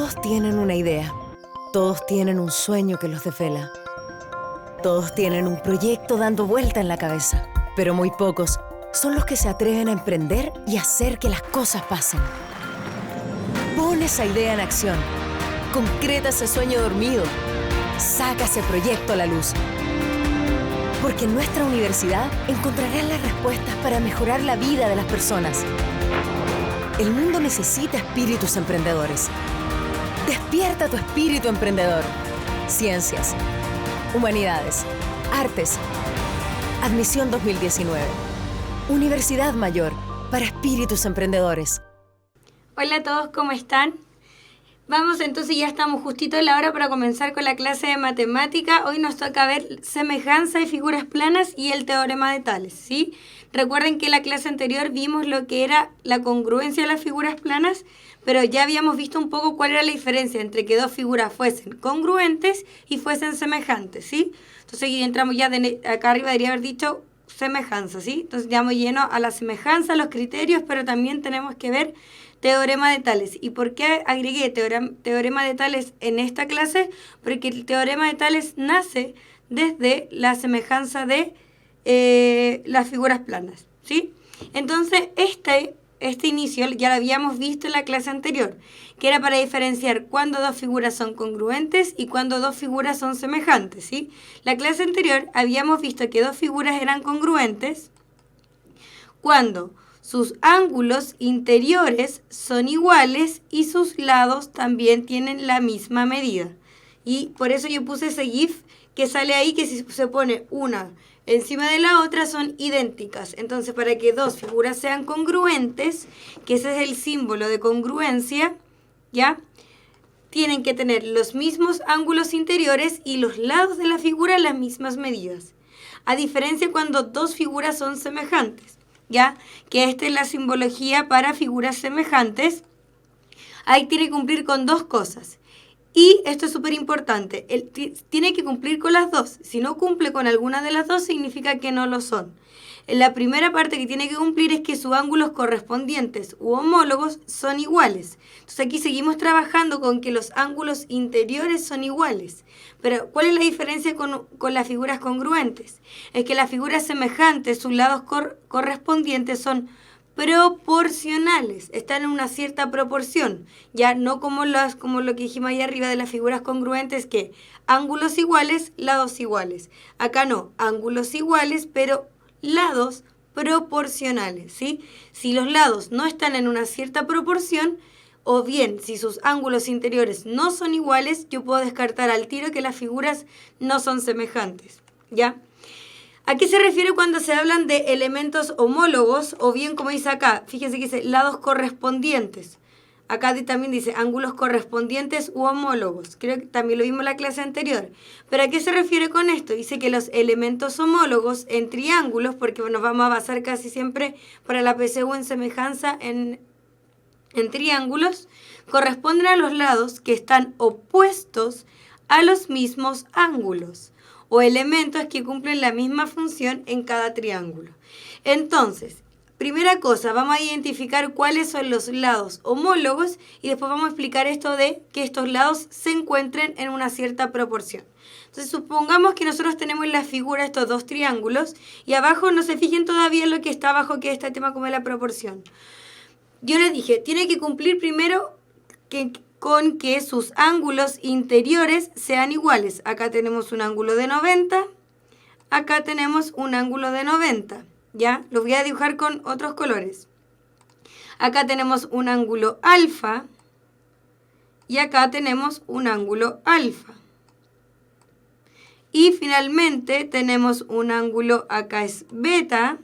Todos tienen una idea. Todos tienen un sueño que los desvela. Todos tienen un proyecto dando vuelta en la cabeza. Pero muy pocos son los que se atreven a emprender y hacer que las cosas pasen. Pon esa idea en acción. Concreta ese sueño dormido. Saca ese proyecto a la luz. Porque en nuestra universidad encontrarás las respuestas para mejorar la vida de las personas. El mundo necesita espíritus emprendedores. Despierta tu espíritu emprendedor. Ciencias, humanidades, artes. Admisión 2019. Universidad Mayor para espíritus emprendedores. Hola a todos, ¿cómo están? Vamos, entonces ya estamos justito en la hora para comenzar con la clase de matemática. Hoy nos toca ver semejanza de figuras planas y el teorema de Tales, ¿sí? Recuerden que en la clase anterior vimos lo que era la congruencia de las figuras planas, pero ya habíamos visto un poco cuál era la diferencia entre que dos figuras fuesen congruentes y fuesen semejantes, ¿sí? Entonces aquí entramos ya, acá arriba debería haber dicho semejanza, ¿sí? Entonces ya vamos lleno a la semejanza, a los criterios, pero también tenemos que ver teorema de Tales. ¿Y por qué agregué teorema de Tales en esta clase? Porque el teorema de Tales nace desde la semejanza de las figuras planas, ¿sí? Entonces, este inicio ya lo habíamos visto en la clase anterior, que era para diferenciar cuando dos figuras son congruentes y cuando dos figuras son semejantes, ¿sí? La clase anterior habíamos visto que dos figuras eran congruentes cuando sus ángulos interiores son iguales y sus lados también tienen la misma medida. Y por eso yo puse ese GIF que sale ahí, que si se pone una encima de la otra son idénticas. Entonces, para que dos figuras sean congruentes, que ese es el símbolo de congruencia, ¿ya? Tienen que tener los mismos ángulos interiores y los lados de la figura las mismas medidas. A diferencia cuando dos figuras son semejantes, ¿ya? Que esta es la simbología para figuras semejantes. Ahí tiene que cumplir con dos cosas. Y esto es súper importante, tiene que cumplir con las dos. Si no cumple con alguna de las dos, significa que no lo son. La primera parte que tiene que cumplir es que sus ángulos correspondientes u homólogos son iguales. Entonces aquí seguimos trabajando con que los ángulos interiores son iguales. Pero ¿cuál es la diferencia con las figuras congruentes? Es que las figuras semejantes, sus lados correspondientes son proporcionales, están en una cierta proporción, ya no como lo que dijimos ahí arriba de las figuras congruentes, que ángulos iguales, lados iguales. Acá no, ángulos iguales, pero lados proporcionales, ¿sí? Si los lados no están en una cierta proporción, o bien si sus ángulos interiores no son iguales, yo puedo descartar al tiro que las figuras no son semejantes, ¿ya? ¿A qué se refiere cuando se hablan de elementos homólogos? O bien, como dice acá, fíjense que dice lados correspondientes. Acá también dice ángulos correspondientes u homólogos. Creo que también lo vimos en la clase anterior. ¿Pero a qué se refiere con esto? Dice que los elementos homólogos en triángulos, porque nos vamos a basar casi siempre para la PSU en semejanza en triángulos, corresponden a los lados que están opuestos a los mismos ángulos, o elementos que cumplen la misma función en cada triángulo. Entonces, primera cosa, vamos a identificar cuáles son los lados homólogos y después vamos a explicar esto de que estos lados se encuentren en una cierta proporción. Entonces, supongamos que nosotros tenemos en la figura estos dos triángulos y abajo no se fijen todavía en lo que está abajo, que es este tema como es la proporción. Yo les dije, tiene que cumplir primero con que sus ángulos interiores sean iguales. Acá tenemos un ángulo de 90, acá tenemos un ángulo de 90, ¿ya? Los voy a dibujar con otros colores. Acá tenemos un ángulo alfa y acá tenemos un ángulo alfa. Y finalmente tenemos un ángulo, acá es beta,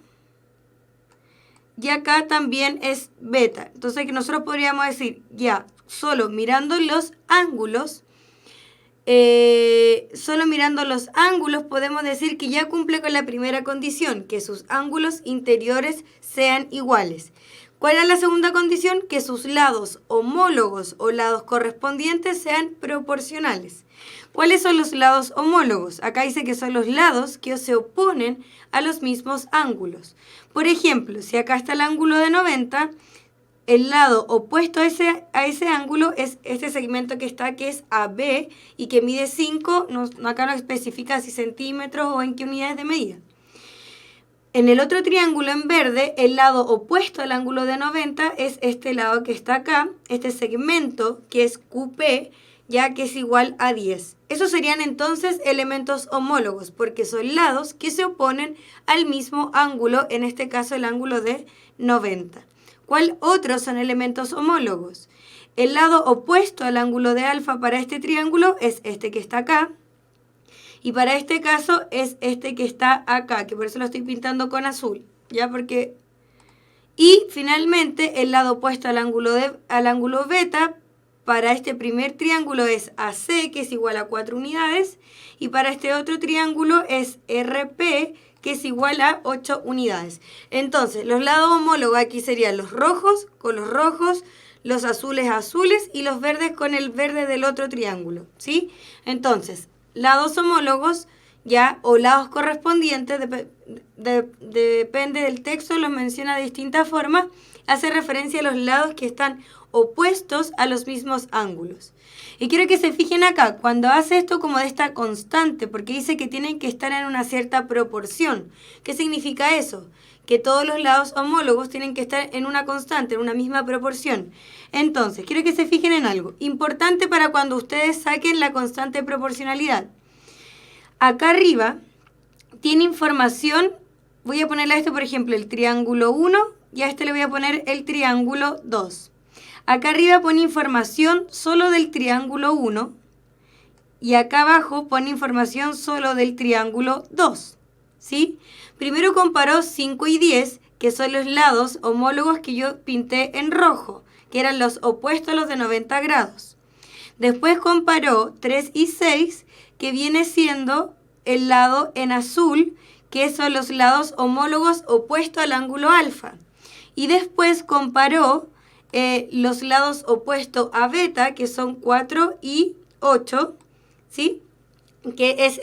y acá también es beta. Entonces, que nosotros podríamos decir, ya, solo mirando los ángulos podemos decir que ya cumple con la primera condición, que sus ángulos interiores sean iguales. ¿Cuál era la segunda condición? Que sus lados homólogos o lados correspondientes sean proporcionales. ¿Cuáles son los lados homólogos? Acá dice que son los lados que se oponen a los mismos ángulos. Por ejemplo, si acá está el ángulo de 90, el lado opuesto a ese ángulo es este segmento que está, que es AB, y que mide 5, acá no especifica si centímetros o en qué unidades de medida. En el otro triángulo en verde, el lado opuesto al ángulo de 90 es este lado que está acá, este segmento que es QP, ya que es igual a 10. Esos serían entonces elementos homólogos, porque son lados que se oponen al mismo ángulo, en este caso el ángulo de 90. ¿Cuál otros son elementos homólogos? El lado opuesto al ángulo de alfa para este triángulo es este que está acá, y para este caso es este que está acá, que por eso lo estoy pintando con azul, ¿ya? Porque... Y finalmente el lado opuesto al ángulo beta para este primer triángulo es AC, que es igual a 4 unidades, y para este otro triángulo es RP, que es igual a 8 unidades. Entonces, los lados homólogos aquí serían los rojos con los rojos, los azules azules y los verdes con el verde del otro triángulo, ¿sí? Entonces, lados homólogos, ya, o lados correspondientes, depende del texto, los menciona de distintas formas, hace referencia a los lados que están opuestos a los mismos ángulos. Y quiero que se fijen acá, cuando hace esto como de esta constante, porque dice que tienen que estar en una cierta proporción. ¿Qué significa eso? Que todos los lados homólogos tienen que estar en una constante, en una misma proporción. Entonces, quiero que se fijen en algo importante para cuando ustedes saquen la constante de proporcionalidad. Acá arriba tiene información, voy a ponerle a esto, por ejemplo, el triángulo 1 y a este le voy a poner el triángulo 2. Acá arriba pone información solo del triángulo 1 y acá abajo pone información solo del triángulo 2, ¿sí? Primero comparó 5 y 10, que son los lados homólogos que yo pinté en rojo, que eran los opuestos a los de 90 grados. Después comparó 3 y 6, que viene siendo el lado en azul, que son los lados homólogos opuestos al ángulo alfa. Y después comparó los lados opuestos a beta, que son 4 y 8, ¿sí? Que es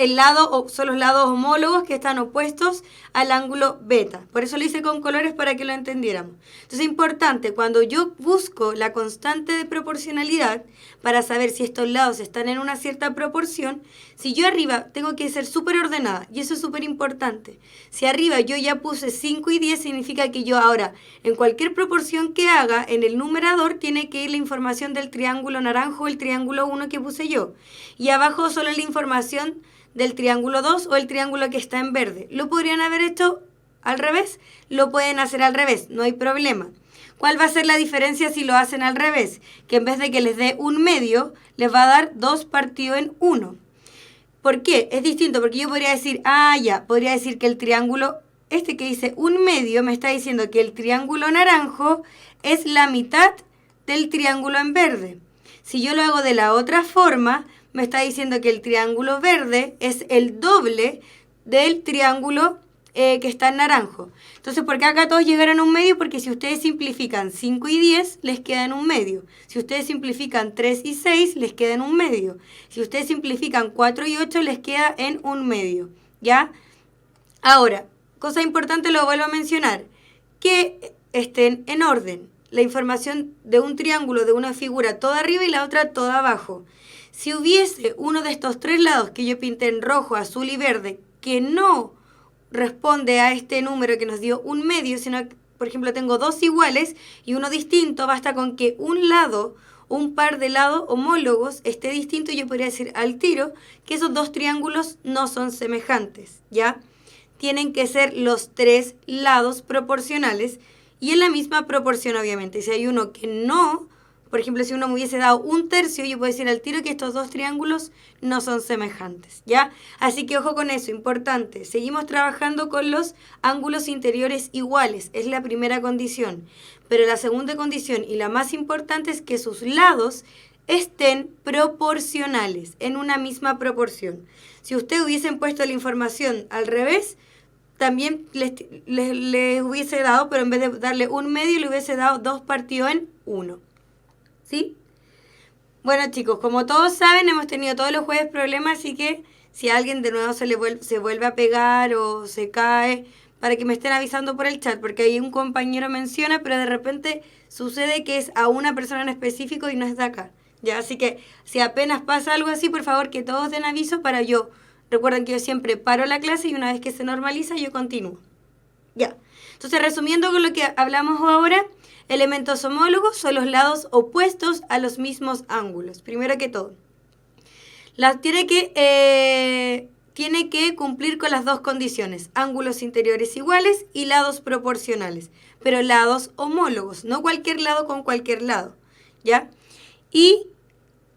son los lados homólogos que están opuestos al ángulo beta. Por eso lo hice con colores para que lo entendiéramos. Entonces es importante, cuando yo busco la constante de proporcionalidad, para saber si estos lados están en una cierta proporción, si yo arriba tengo que ser súper ordenada, y eso es súper importante. Si arriba yo ya puse 5 y 10, significa que yo ahora, en cualquier proporción que haga, en el numerador tiene que ir la información del triángulo naranjo o el triángulo 1 que puse yo. Y abajo solo la información del triángulo 2 o el triángulo que está en verde. ¿Lo podrían haber hecho al revés? Lo pueden hacer al revés, no hay problema. ¿Cuál va a ser la diferencia si lo hacen al revés? Que en vez de que les dé un medio, les va a dar 2 partido en 1. ¿Por qué? Es distinto, porque yo podría decir, podría decir que el triángulo, este que dice un medio, me está diciendo que el triángulo naranjo es la mitad del triángulo en verde. Si yo lo hago de la otra forma, me está diciendo que el triángulo verde es el doble del triángulo que está en naranjo. Entonces, ¿por qué acá todos llegaron a un medio? Porque si ustedes simplifican 5 y 10, les queda en un medio. Si ustedes simplifican 3 y 6, les queda en un medio. Si ustedes simplifican 4 y 8, les queda en un medio. ¿Ya? Ahora, cosa importante, lo vuelvo a mencionar, que estén en orden. La información de un triángulo, de una figura toda arriba y la otra toda abajo. Si hubiese uno de estos 3 lados que yo pinté en rojo, azul y verde, que no responde a este número que nos dio un medio, sino que, por ejemplo, tengo 2 iguales y uno distinto, basta con que un lado, un par de lados homólogos esté distinto y yo podría decir al tiro que esos 2 triángulos no son semejantes, ¿ya? Tienen que ser los 3 lados proporcionales y en la misma proporción, obviamente. Si hay uno que no, por ejemplo, si uno me hubiese dado un tercio, yo puedo decir al tiro que estos 2 triángulos no son semejantes, ¿ya? Así que ojo con eso, importante. Seguimos trabajando con los ángulos interiores iguales, es la primera condición. Pero la segunda condición y la más importante es que sus lados estén proporcionales, en una misma proporción. Si ustedes hubiesen puesto la información al revés, también les hubiese dado, pero en vez de darle un medio, le hubiese dado 2 partido en 1. ¿Sí? Bueno, chicos, como todos saben, hemos tenido todos los jueves problemas, así que si a alguien de nuevo se vuelve a pegar o se cae, para que me estén avisando por el chat, porque ahí un compañero menciona, pero de repente sucede que es a una persona en específico y no es de acá. Ya, así que si apenas pasa algo así, por favor que todos den aviso para yo. Recuerden que yo siempre paro la clase y una vez que se normaliza yo continúo. Ya. Entonces, resumiendo con lo que hablamos ahora, elementos homólogos son los lados opuestos a los mismos ángulos. Primero que todo. Tiene que cumplir con las dos condiciones, ángulos interiores iguales y lados proporcionales, pero lados homólogos, no cualquier lado con cualquier lado, ¿ya? Y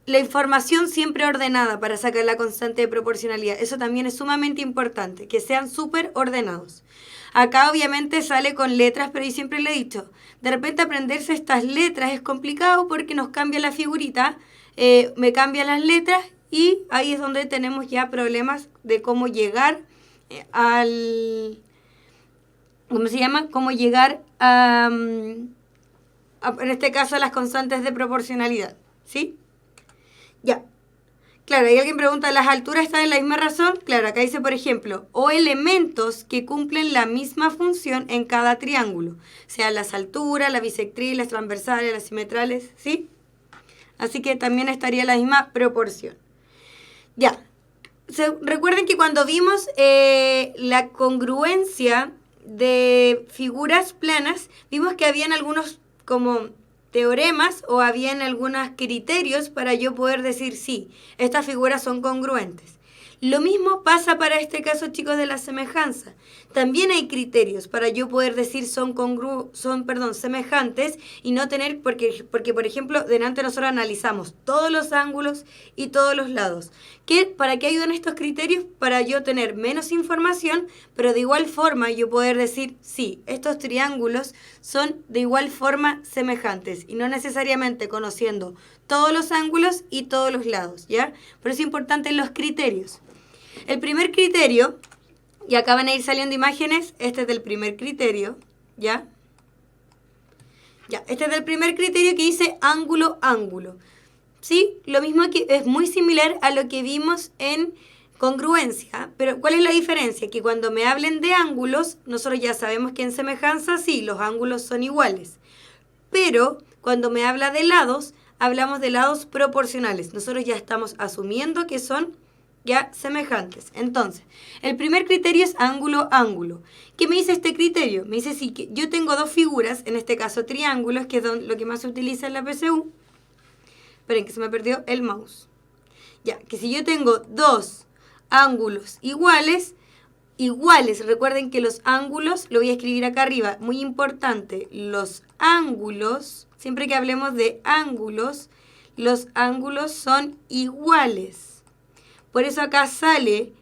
la información siempre ordenada para sacar la constante de proporcionalidad, eso también es sumamente importante, que sean súper ordenados. Acá obviamente sale con letras, pero yo siempre le he dicho, de repente aprenderse estas letras es complicado porque nos cambia la figurita, me cambia las letras y ahí es donde tenemos ya problemas de cómo llegar ¿cómo se llama? Cómo llegar en este caso a las constantes de proporcionalidad, ¿sí? Ya. Claro, y alguien pregunta, ¿las alturas están en la misma razón? Claro, acá dice, por ejemplo, o elementos que cumplen la misma función en cada triángulo, sean las alturas, las bisectrices, las transversales, las simetrales, ¿sí? Así que también estaría la misma proporción. Ya. Recuerden que cuando vimos la congruencia de figuras planas, vimos que habían algunos como teoremas o habían algunos criterios para yo poder decir sí, estas figuras son congruentes. Lo mismo pasa para este caso, chicos, de la semejanza. También hay criterios para yo poder decir son semejantes y no tener, porque por ejemplo, delante nosotros analizamos todos los ángulos y todos los lados. ¿Para qué ayudan estos criterios? Para yo tener menos información, pero de igual forma yo poder decir, sí, estos triángulos son de igual forma semejantes y no necesariamente conociendo todos los ángulos y todos los lados, ¿ya? Por eso es importante los criterios. El primer criterio, y acá van a ir saliendo imágenes, este es del primer criterio, ¿ya? Ya, este es del primer criterio que dice ángulo, ángulo. ¿Sí? Lo mismo que es muy similar a lo que vimos en congruencia, pero ¿cuál es la diferencia? Que cuando me hablen de ángulos, nosotros ya sabemos que en semejanza sí, los ángulos son iguales, pero cuando me habla de lados, hablamos de lados proporcionales. Nosotros ya estamos asumiendo que son ya semejantes. Entonces, el primer criterio es ángulo, ángulo. ¿Qué me dice este criterio? Me dice sí, que yo tengo dos figuras, en este caso triángulos, que es lo que más se utiliza en la PSU. Esperen que se me perdió el mouse. Ya, que si yo tengo dos ángulos iguales, recuerden que los ángulos, lo voy a escribir acá arriba, muy importante, los ángulos, siempre que hablemos de ángulos, los ángulos son iguales. Por eso acá sale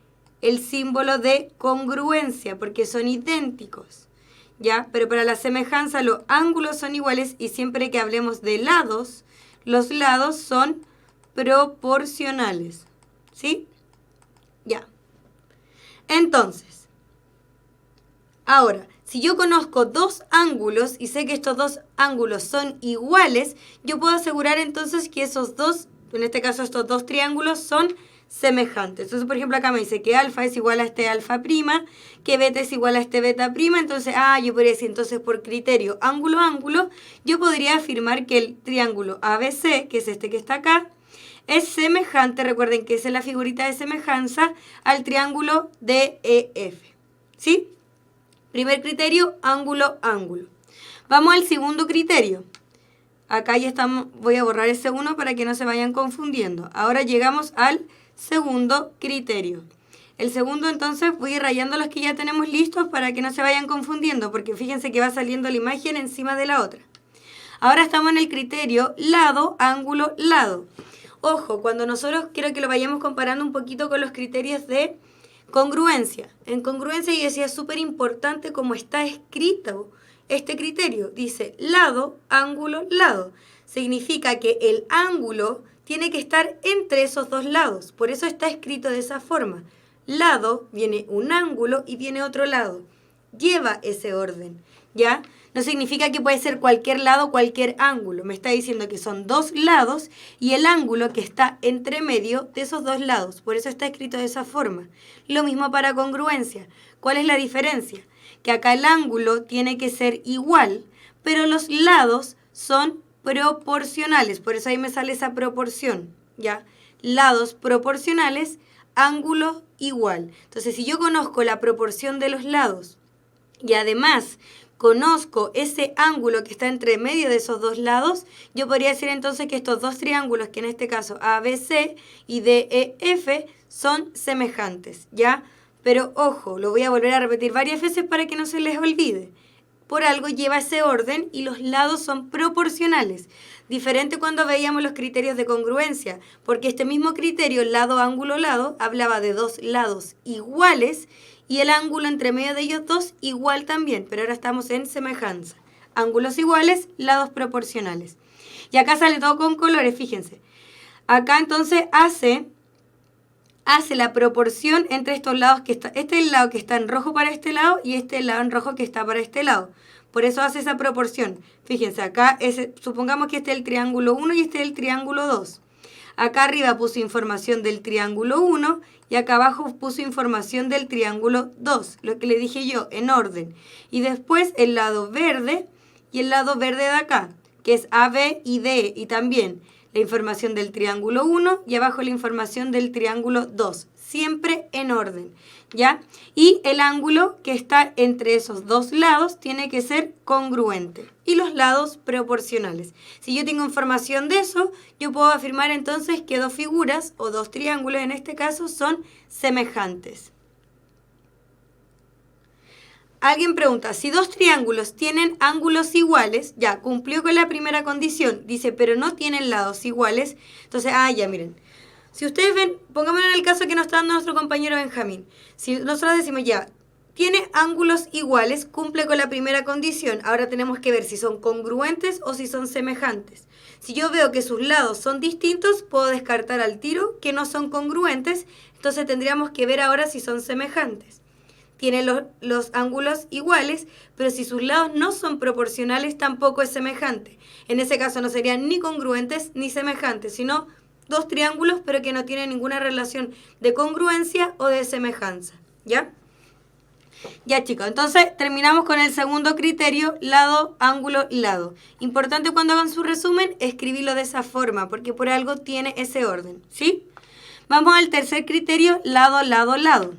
el símbolo de congruencia, porque son idénticos, ¿ya? Pero para la semejanza los ángulos son iguales y siempre que hablemos de lados, los lados son proporcionales, ¿sí? Ya. Entonces, ahora, si yo conozco dos ángulos y sé que estos dos ángulos son iguales, yo puedo asegurar entonces que esos dos, en este caso estos dos triángulos, son semejantes. Entonces, por ejemplo, acá me dice que alfa es igual a este alfa prima, que beta es igual a este beta prima, entonces, yo podría decir, entonces por criterio ángulo, ángulo, yo podría afirmar que el triángulo ABC, que es este que está acá, es semejante, recuerden que esa es la figurita de semejanza, al triángulo DEF. ¿Sí? Primer criterio, ángulo, ángulo. Vamos al segundo criterio. Acá ya estamos, voy a borrar ese uno para que no se vayan confundiendo. Ahora llegamos al segundo criterio. El segundo, entonces, voy a ir rayando los que ya tenemos listos para que no se vayan confundiendo, porque fíjense que va saliendo la imagen encima de la otra. Ahora estamos en el criterio lado, ángulo, lado. Ojo, cuando nosotros quiero que lo vayamos comparando un poquito con los criterios de congruencia. En congruencia yo decía, es súper importante cómo está escrito este criterio. Dice lado, ángulo, lado. Significa que el ángulo tiene que estar entre esos dos lados. Por eso está escrito de esa forma. Lado, viene un ángulo y viene otro lado. Lleva ese orden, ¿ya? No significa que puede ser cualquier lado, cualquier ángulo. Me está diciendo que son dos lados y el ángulo que está entre medio de esos dos lados. Por eso está escrito de esa forma. Lo mismo para congruencia. ¿Cuál es la diferencia? que acá el ángulo tiene que ser igual, pero los lados son proporcionales, por eso ahí me sale esa proporción, ¿ya? Lados proporcionales, ángulo igual. Entonces, si yo conozco la proporción de los lados y además conozco ese ángulo que está entre medio de esos dos lados, yo podría decir entonces que estos dos triángulos, que en este caso ABC y DEF, son semejantes, ¿ya? Pero ojo, lo voy a volver a repetir varias veces para que no se les olvide. Por algo lleva ese orden y los lados son proporcionales. Diferente cuando veíamos los criterios de congruencia, porque este mismo criterio, lado, ángulo, lado, hablaba de dos lados iguales y el ángulo entre medio de ellos dos igual también, pero ahora estamos en semejanza. Ángulos iguales, lados proporcionales. Y acá sale todo con colores, fíjense. Acá entonces hace la proporción entre estos lados que está. Este es el lado que está en rojo para este lado y este es el lado en rojo que está para este lado. Por eso hace esa proporción. Fíjense, acá supongamos que este es el triángulo 1 y este es el triángulo 2. Acá arriba puso información del triángulo 1 y acá abajo puso información del triángulo 2, lo que le dije yo, en orden. Y después el lado verde y el lado verde de acá, que es AB y DE, y también la información del triángulo 1 y abajo la información del triángulo 2, siempre en orden, ¿ya? Y el ángulo que está entre esos dos lados tiene que ser congruente y los lados proporcionales. Si yo tengo información de eso, yo puedo afirmar entonces que dos figuras o dos triángulos en este caso son semejantes. Alguien pregunta, si dos triángulos tienen ángulos iguales, ya cumplió con la primera condición, dice, pero no tienen lados iguales, entonces, ya miren. Si ustedes ven, pongámonos en el caso que nos está dando nuestro compañero Benjamín. Si nosotros decimos ya, tiene ángulos iguales, cumple con la primera condición. Ahora tenemos que ver si son congruentes o si son semejantes. Si yo veo que sus lados son distintos, puedo descartar al tiro que no son congruentes. Entonces tendríamos que ver ahora si son semejantes. Tiene los ángulos iguales, pero si sus lados no son proporcionales, tampoco es semejante. En ese caso no serían ni congruentes ni semejantes, sino dos triángulos, pero que no tienen ninguna relación de congruencia o de semejanza, ¿ya? Ya, chicos, entonces terminamos con el segundo criterio, lado, ángulo, lado. Importante cuando hagan su resumen, escribirlo de esa forma, porque por algo tiene ese orden, ¿sí? Vamos al tercer criterio, lado, lado, lado.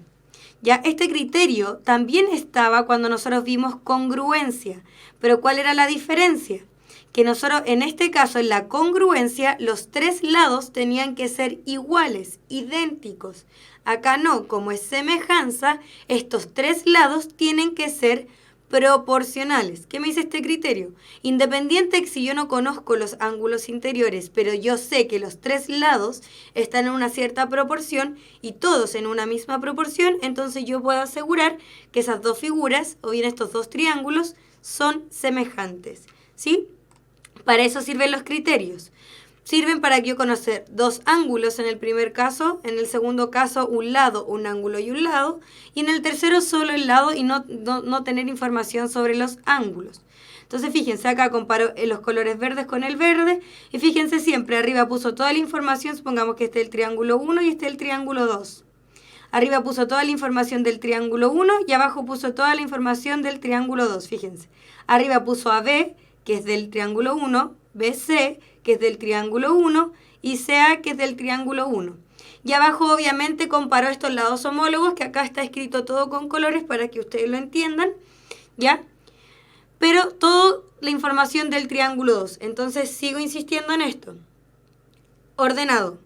Ya, este criterio también estaba cuando nosotros vimos congruencia, pero ¿cuál era la diferencia? Que nosotros, en este caso, en la congruencia, los tres lados tenían que ser iguales, idénticos. Acá no, como es semejanza, estos tres lados tienen que ser proporcionales. ¿Qué me dice este criterio? Independiente que si yo no conozco los ángulos interiores, pero yo sé que los tres lados están en una cierta proporción y todos en una misma proporción, entonces yo puedo asegurar que esas dos figuras, o bien estos dos triángulos, son semejantes, ¿sí? Para eso sirven los criterios. Sirven para yo conocer dos ángulos en el primer caso, en el segundo caso un lado, un ángulo y un lado, y en el tercero solo el lado y no tener información sobre los ángulos. Entonces fíjense, acá comparo los colores verdes con el verde, y fíjense siempre, arriba puso toda la información, supongamos que este es el triángulo 1 y este es el triángulo 2. Arriba puso toda la información del triángulo 1 y abajo puso toda la información del triángulo 2, fíjense. Arriba puso AB, que es del triángulo 1, BC, que es del triángulo 1, y CA, que es del triángulo 1. Y abajo obviamente comparó estos lados homólogos, que acá está escrito todo con colores para que ustedes lo entiendan, ¿ya? Pero toda la información del triángulo 2. Entonces sigo insistiendo en esto. Ordenado.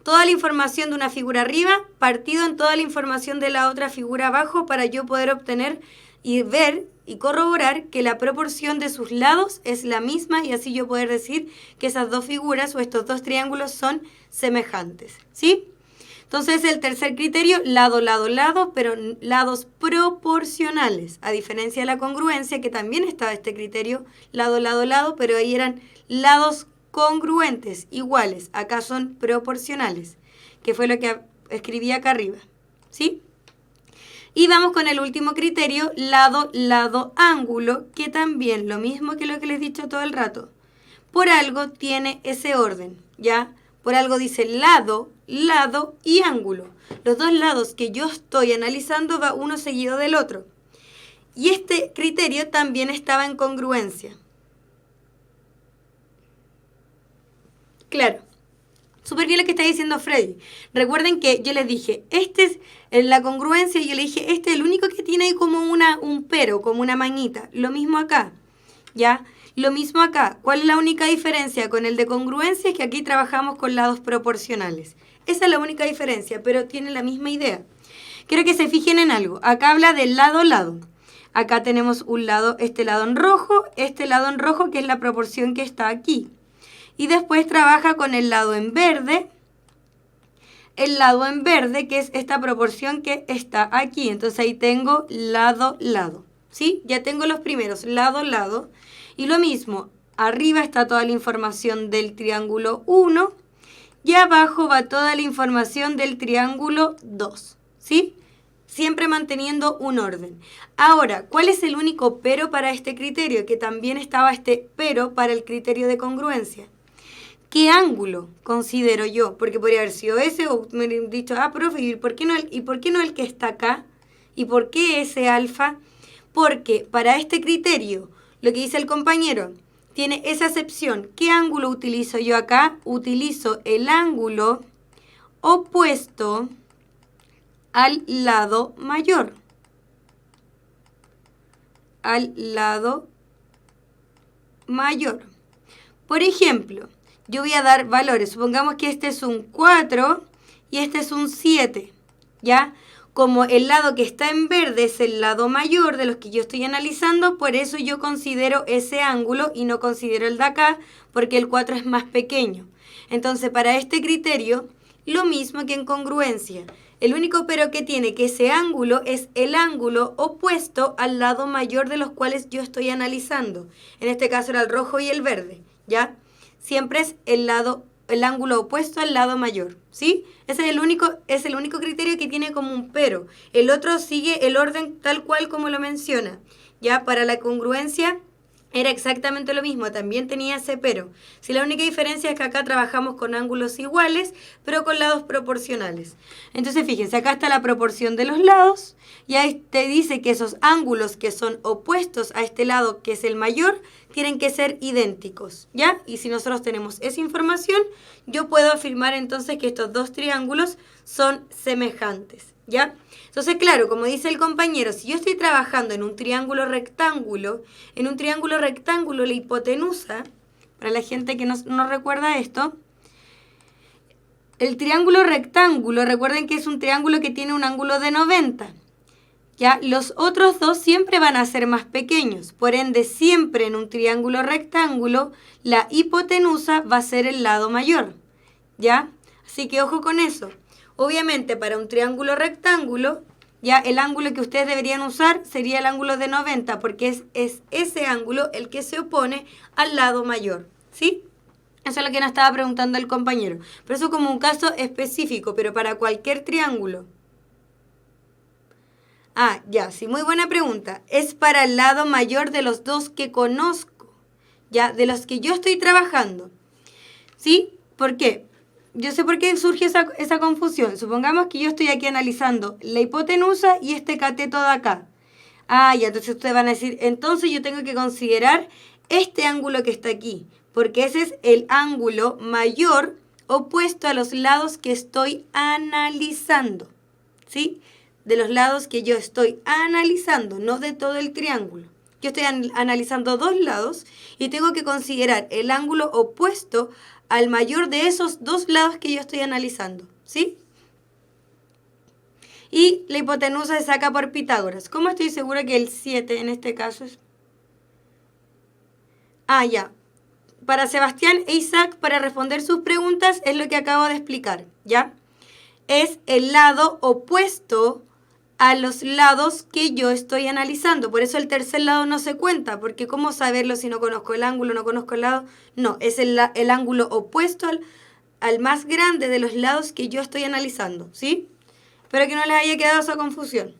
Toda la información de una figura arriba, partido en toda la información de la otra figura abajo para yo poder obtener y ver y corroborar que la proporción de sus lados es la misma y así yo poder decir que esas dos figuras o estos dos triángulos son semejantes, ¿sí? Entonces el tercer criterio, lado, lado, lado, pero lados proporcionales, a diferencia de la congruencia, que también estaba este criterio, lado, lado, lado, pero ahí eran lados congruentes, iguales, acá son proporcionales, que fue lo que escribí acá arriba, ¿sí? Y vamos con el último criterio, lado, lado, ángulo, que también lo mismo que lo que les he dicho todo el rato. Por algo tiene ese orden, ¿ya? Por algo dice lado, lado y ángulo. Los dos lados que yo estoy analizando va uno seguido del otro. Y este criterio también estaba en congruencia. Claro. Súper bien lo que está diciendo Freddy. Recuerden que yo les dije, este es la congruencia, y yo le dije, este es el único que tiene ahí como un pero, como una mañita. Lo mismo acá, ¿ya? Lo mismo acá. ¿Cuál es la única diferencia con el de congruencia? Es que aquí trabajamos con lados proporcionales. Esa es la única diferencia, pero tiene la misma idea. Quiero que se fijen en algo. Acá habla del lado-lado. Acá tenemos un lado, este lado en rojo que es la proporción que está aquí. Y después trabaja con el lado en verde, que es esta proporción que está aquí. Entonces ahí tengo lado, lado. ¿Sí? Ya tengo los primeros, lado, lado. Y lo mismo, arriba está toda la información del triángulo 1 y abajo va toda la información del triángulo 2. ¿Sí? Siempre manteniendo un orden. Ahora, ¿cuál es el único pero para este criterio? Que también estaba este pero para el criterio de congruencia. ¿Qué ángulo considero yo? Porque podría haber sido ese, o me han dicho, profe, ¿y por qué no el que está acá? ¿Y por qué ese alfa? Porque para este criterio, lo que dice el compañero, tiene esa acepción. ¿Qué ángulo utilizo yo acá? Utilizo el ángulo opuesto al lado mayor. Al lado mayor. Por ejemplo, yo voy a dar valores. Supongamos que este es un 4 y este es un 7, ¿ya? Como el lado que está en verde es el lado mayor de los que yo estoy analizando, por eso yo considero ese ángulo y no considero el de acá, porque el 4 es más pequeño. Entonces, para este criterio, lo mismo que en congruencia. El único pero que tiene que ese ángulo es el ángulo opuesto al lado mayor de los cuales yo estoy analizando. En este caso era el rojo y el verde, ¿ya? Siempre es el ángulo opuesto al lado mayor, ¿sí? Ese es el único criterio que tiene como un pero. El otro sigue el orden tal cual como lo menciona. Ya para la congruencia era exactamente lo mismo, también tenía ese pero. Si la única diferencia es que acá trabajamos con ángulos iguales, pero con lados proporcionales. Entonces fíjense, acá está la proporción de los lados, y ahí te dice que esos ángulos que son opuestos a este lado, que es el mayor, tienen que ser idénticos, ¿ya? Y si nosotros tenemos esa información, yo puedo afirmar entonces que estos dos triángulos son semejantes, ¿ya? Entonces, claro, como dice el compañero, si yo estoy trabajando en un triángulo rectángulo, la hipotenusa, para la gente que no recuerda esto, el triángulo rectángulo, recuerden que es un triángulo que tiene un ángulo de 90. ¿Ya? Los otros dos siempre van a ser más pequeños, por ende siempre en un triángulo rectángulo la hipotenusa va a ser el lado mayor, ¿ya? Así que ojo con eso. Obviamente para un triángulo rectángulo, ya el ángulo que ustedes deberían usar sería el ángulo de 90, porque es ese ángulo el que se opone al lado mayor, ¿sí? Eso es lo que nos estaba preguntando el compañero. Pero eso como un caso específico, pero para cualquier triángulo. Ya, sí, muy buena pregunta. Es para el lado mayor de los dos que conozco, ya, de los que yo estoy trabajando. ¿Sí? ¿Por qué? Yo sé por qué surge esa confusión. Supongamos que yo estoy aquí analizando la hipotenusa y este cateto de acá. Ya, entonces ustedes van a decir, entonces yo tengo que considerar este ángulo que está aquí, porque ese es el ángulo mayor opuesto a los lados que estoy analizando, ¿sí? De los lados que yo estoy analizando, no de todo el triángulo. Yo estoy analizando dos lados y tengo que considerar el ángulo opuesto al mayor de esos dos lados que yo estoy analizando, ¿sí? Y la hipotenusa se saca por Pitágoras. ¿Cómo estoy segura que el 7 en este caso es? Ya. Para Sebastián e Isaac, para responder sus preguntas, es lo que acabo de explicar, ¿ya? Es el lado opuesto a los lados que yo estoy analizando. Por eso el tercer lado no se cuenta, porque ¿cómo saberlo si no conozco el ángulo, no conozco el lado? No, es el ángulo opuesto al más grande de los lados que yo estoy analizando, ¿sí? Espero que no les haya quedado esa confusión.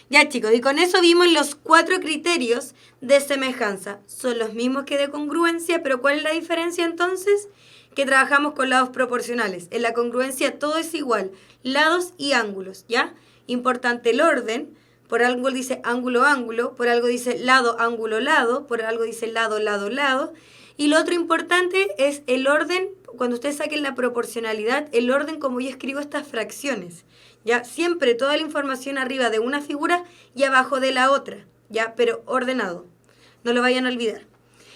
Ya, chicos, y con eso vimos los 4 criterios de semejanza. Son los mismos que de congruencia, pero ¿cuál es la diferencia entonces? Que trabajamos con lados proporcionales. En la congruencia todo es igual, lados y ángulos, ¿ya? Importante el orden, por algo dice ángulo, ángulo, por algo dice lado, ángulo, lado, por algo dice lado, lado, lado. Y lo otro importante es el orden, cuando ustedes saquen la proporcionalidad, el orden como yo escribo estas fracciones. Ya, siempre toda la información arriba de una figura y abajo de la otra, ya, pero ordenado. No lo vayan a olvidar.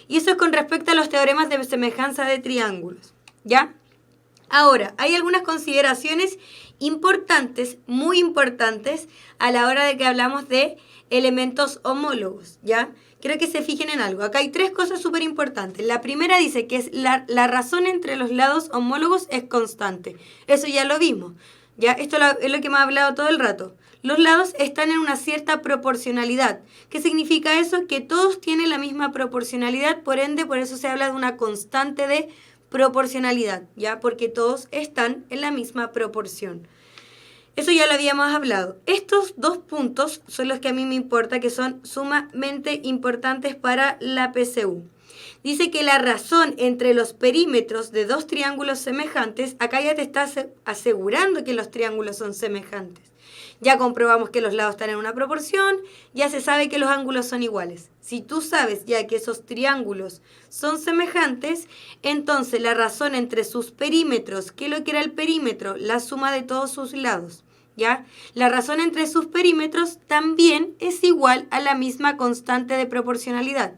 Y eso es con respecto a los teoremas de semejanza de triángulos, ¿ya? Ahora, hay algunas consideraciones importantes, muy importantes, a la hora de que hablamos de elementos homólogos, ¿ya? Quiero que se fijen en algo. Acá hay 3 cosas súper importantes. La primera dice que es la razón entre los lados homólogos es constante. Eso ya lo vimos, ¿ya? Esto es lo que me ha hablado todo el rato. Los lados están en una cierta proporcionalidad. ¿Qué significa eso? Que todos tienen la misma proporcionalidad, por ende, por eso se habla de una constante de proporcionalidad, ¿ya? Porque todos están en la misma proporción. Eso ya lo habíamos hablado. Estos 2 puntos son los que a mí me importa, que son sumamente importantes para la PSU. Dice que la razón entre los perímetros de 2 triángulos semejantes, acá ya te está asegurando que los triángulos son semejantes. Ya comprobamos que los lados están en una proporción, ya se sabe que los ángulos son iguales. Si tú sabes ya que esos triángulos son semejantes, entonces la razón entre sus perímetros, ¿qué es lo que era el perímetro? La suma de todos sus lados, ¿ya? La razón entre sus perímetros también es igual a la misma constante de proporcionalidad.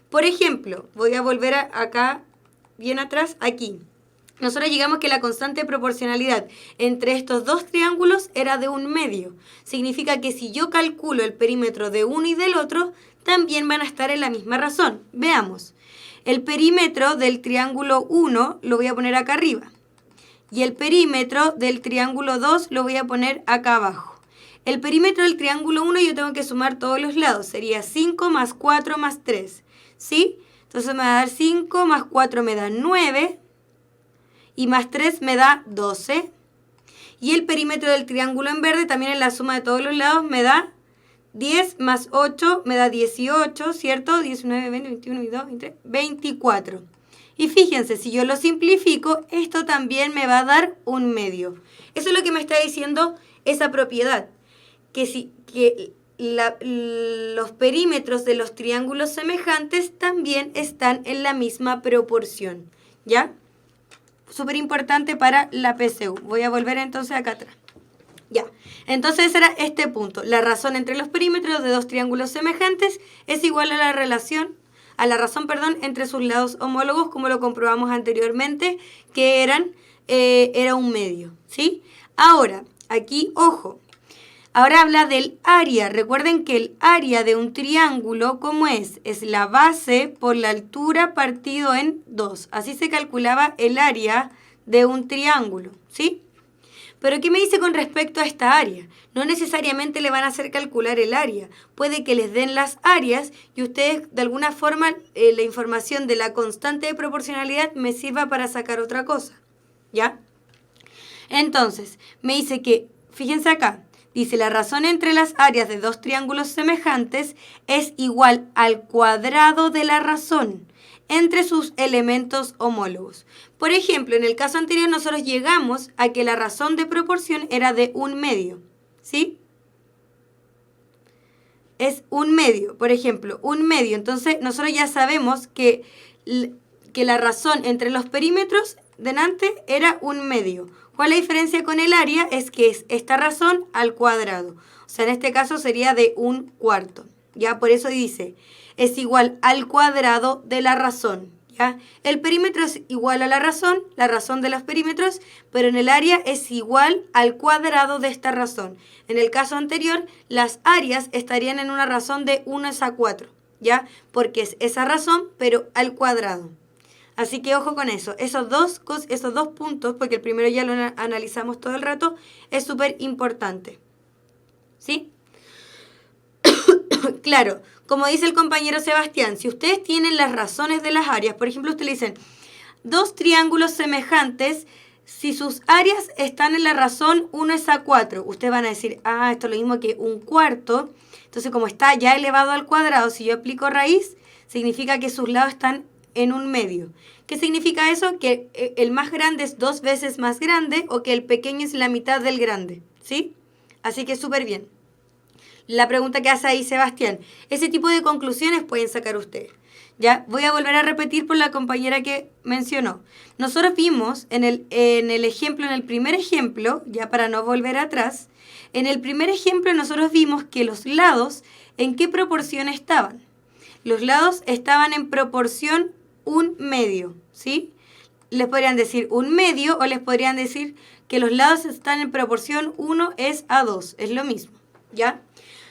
Por ejemplo, voy a volver acá, bien atrás, aquí. Nosotros llegamos que la constante de proporcionalidad entre estos 2 triángulos era de 1/2. Significa que si yo calculo el perímetro de uno y del otro, también van a estar en la misma razón. Veamos. El perímetro del triángulo 1 lo voy a poner acá arriba. Y el perímetro del triángulo 2 lo voy a poner acá abajo. El perímetro del triángulo 1 yo tengo que sumar todos los lados. Sería 5 más 4 más 3. ¿Sí? Entonces me va a dar 5 más 4 me da 9. Y más 3 me da 12. Y el perímetro del triángulo en verde, también en la suma de todos los lados, me da 10 más 8 me da 18, ¿cierto? 19, 20, 21, 22, 23, 24. Y fíjense, si yo lo simplifico, esto también me va a dar 1/2. Eso es lo que me está diciendo esa propiedad. Que los perímetros de los triángulos semejantes también están en la misma proporción, ¿ya? Súper importante para la PSU. Voy a volver entonces acá atrás. Ya, entonces era este punto. La razón entre los perímetros de 2 triángulos semejantes es igual a la razón, entre sus lados homólogos, como lo comprobamos anteriormente, que era 1/2, ¿sí? Ahora, aquí, ojo. Ahora habla del área. Recuerden que el área de un triángulo, ¿cómo es? Es la base por la altura partido en 2. Así se calculaba el área de un triángulo, ¿sí? Pero ¿qué me dice con respecto a esta área? No necesariamente le van a hacer calcular el área. Puede que les den las áreas y ustedes, de alguna forma, la información de la constante de proporcionalidad me sirva para sacar otra cosa, ¿ya? Entonces, me dice que, fíjense acá, dice, la razón entre las áreas de 2 triángulos semejantes es igual al cuadrado de la razón entre sus elementos homólogos. Por ejemplo, en el caso anterior nosotros llegamos a que la razón de proporción era de 1/2, ¿sí? Es 1/2, por ejemplo, 1/2. Entonces nosotros ya sabemos que la razón entre los perímetros delante era 1/2. ¿Cuál es la diferencia con el área? Es que es esta razón al cuadrado. O sea, en este caso sería de 1/4. ¿Ya? Por eso dice, es igual al cuadrado de la razón. ¿Ya? El perímetro es igual a la razón de los perímetros, pero en el área es igual al cuadrado de esta razón. En el caso anterior, las áreas estarían en una razón de 1/4. ¿Ya? Porque es esa razón, pero al cuadrado. Así que ojo con eso. Esos dos puntos, porque el primero ya lo analizamos todo el rato, es súper importante. ¿Sí? Claro, como dice el compañero Sebastián, si ustedes tienen las razones de las áreas, por ejemplo, ustedes le dicen 2 triángulos semejantes, si sus áreas están en la razón 1/4, ustedes van a decir, esto es lo mismo que 1/4. Entonces, como está ya elevado al cuadrado, si yo aplico raíz, significa que sus lados están en 1/2. ¿Qué significa eso? Que el más grande es 2 veces más grande o que el pequeño es la mitad del grande, ¿sí? Así que súper bien. la pregunta que hace ahí Sebastián. Ese tipo de conclusiones pueden sacar ustedes. Ya, voy a volver a repetir por la compañera que mencionó. Nosotros vimos en el ejemplo, en el primer ejemplo, ya para no volver atrás, en el primer ejemplo nosotros vimos que los lados, ¿en qué proporción estaban? Los lados estaban en proporción 1/2, ¿sí? Les podrían decir 1/2 o les podrían decir que los lados están en proporción 1:2, es lo mismo, ¿ya?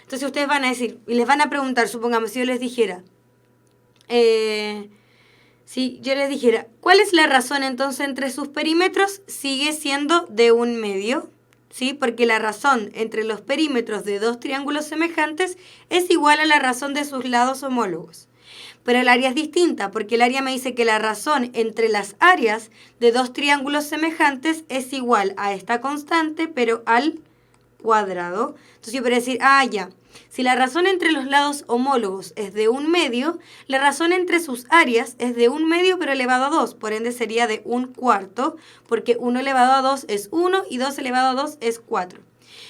Entonces ustedes van a decir, y les van a preguntar, supongamos, si yo les dijera, ¿cuál es la razón entonces entre sus perímetros? Sigue siendo de 1/2, ¿sí? Porque la razón entre los perímetros de dos triángulos semejantes es igual a la razón de sus lados homólogos. Pero el área es distinta, porque el área me dice que la razón entre las áreas de dos triángulos semejantes es igual a esta constante, pero al cuadrado. Entonces yo podría decir, ya, si la razón entre los lados homólogos es de 1/2, la razón entre sus áreas es de 1/2 pero elevado a 2, por ende sería de 1/4, porque 1 elevado a 2 es 1 y 2 elevado a 2 es 4.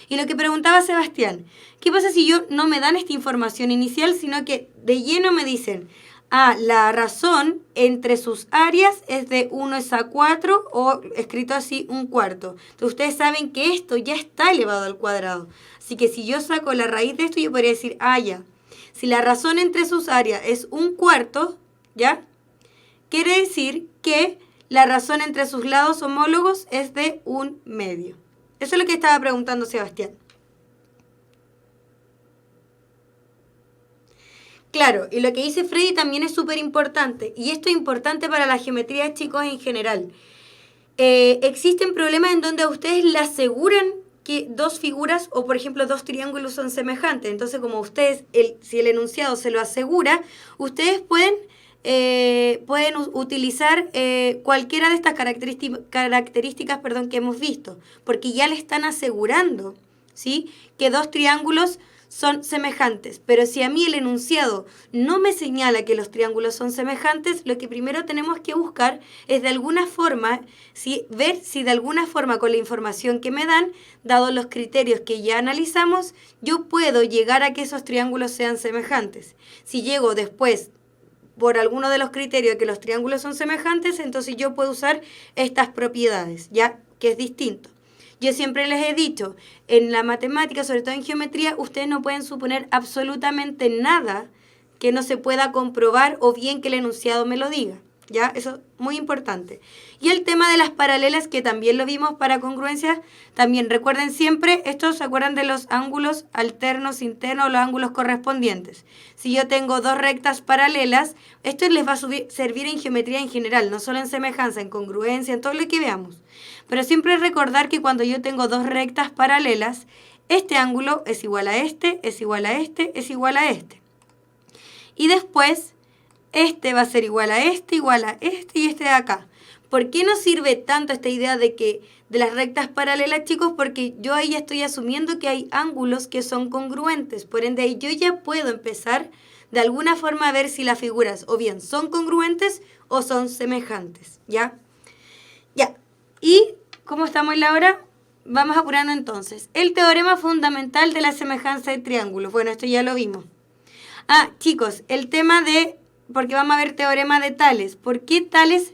Y lo que preguntaba Sebastián, ¿qué pasa si yo no me dan esta información inicial, sino que de lleno me dicen, la razón entre sus áreas es de 1/4 o escrito así 1/4. Entonces ustedes saben que esto ya está elevado al cuadrado. Así que si yo saco la raíz de esto, yo podría decir, ya. Si la razón entre sus áreas es 1/4, ¿ya? Quiere decir que la razón entre sus lados homólogos es de 1/2. Eso es lo que estaba preguntando Sebastián. Claro, y lo que dice Freddy también es súper importante, y esto es importante para la geometría, chicos, en general. Existen problemas en donde a ustedes le aseguran que dos figuras o, por ejemplo, dos triángulos son semejantes. Entonces, como ustedes, si el enunciado se lo asegura, ustedes pueden utilizar cualquiera de estas características que hemos visto, porque ya le están asegurando, ¿sí?, que dos triángulos son semejantes. Pero si a mí el enunciado no me señala que los triángulos son semejantes, lo que primero tenemos que buscar es de alguna forma, ver si de alguna forma con la información que me dan, dado los criterios que ya analizamos, yo puedo llegar a que esos triángulos sean semejantes. Si llego después por alguno de los criterios que los triángulos son semejantes, entonces yo puedo usar estas propiedades, ya que es distinto. Yo siempre les he dicho, en la matemática, sobre todo en geometría, ustedes no pueden suponer absolutamente nada que no se pueda comprobar o bien que el enunciado me lo diga, ¿ya? Eso es muy importante. Y el tema de las paralelas, que también lo vimos para congruencias, también recuerden siempre, estos se acuerdan de los ángulos alternos, internos, los ángulos correspondientes. Si yo tengo dos rectas paralelas, esto les va a servir en geometría en general, no solo en semejanza, en congruencia, en todo lo que veamos. Pero siempre recordar que cuando yo tengo dos rectas paralelas, este ángulo es igual a este, es igual a este, es igual a este. Y después, este va a ser igual a este y este de acá. ¿Por qué nos sirve tanto esta idea de las rectas paralelas, chicos? Porque yo ahí estoy asumiendo que hay ángulos que son congruentes. Por ende, ahí yo ya puedo empezar de alguna forma a ver si las figuras o bien son congruentes o son semejantes, ¿ya? Ya. Y, ¿cómo estamos en la hora? Vamos apurando entonces. El teorema fundamental de la semejanza de triángulos. Bueno, esto ya lo vimos. Chicos, el tema de... Porque vamos a ver teorema de Tales. ¿Por qué Tales?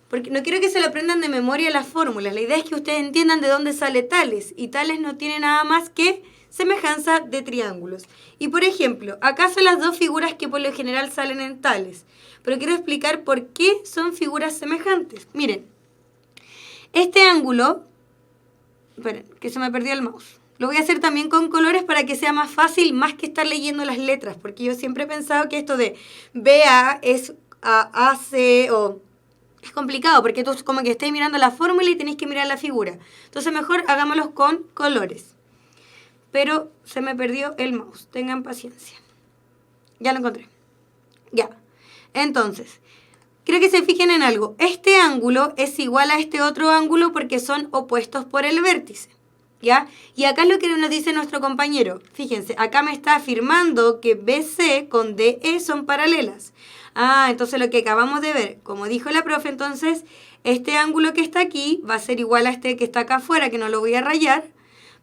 Porque no quiero que se lo aprendan de memoria las fórmulas. La idea es que ustedes entiendan de dónde sale Tales. Y Tales no tiene nada más que semejanza de triángulos. Y, por ejemplo, acá son las dos figuras que por lo general salen en Tales. Pero quiero explicar por qué son figuras semejantes. Miren. Este ángulo, esperen, que se me perdió el mouse. Lo voy a hacer también con colores para que sea más fácil, más que estar leyendo las letras, porque yo siempre he pensado que esto de BA es AC o... Es complicado, porque tú como que estés mirando la fórmula y tenés que mirar la figura. Entonces mejor hagámoslos con colores. Pero se me perdió el mouse, tengan paciencia. Ya lo encontré. Ya. Entonces... Quiero que se fijen en algo. Este ángulo es igual a este otro ángulo porque son opuestos por el vértice, ¿ya? Y acá es lo que nos dice nuestro compañero. Fíjense, acá me está afirmando que BC con DE son paralelas. Entonces lo que acabamos de ver, como dijo la profe, entonces este ángulo que está aquí va a ser igual a este que está acá afuera, que no lo voy a rayar,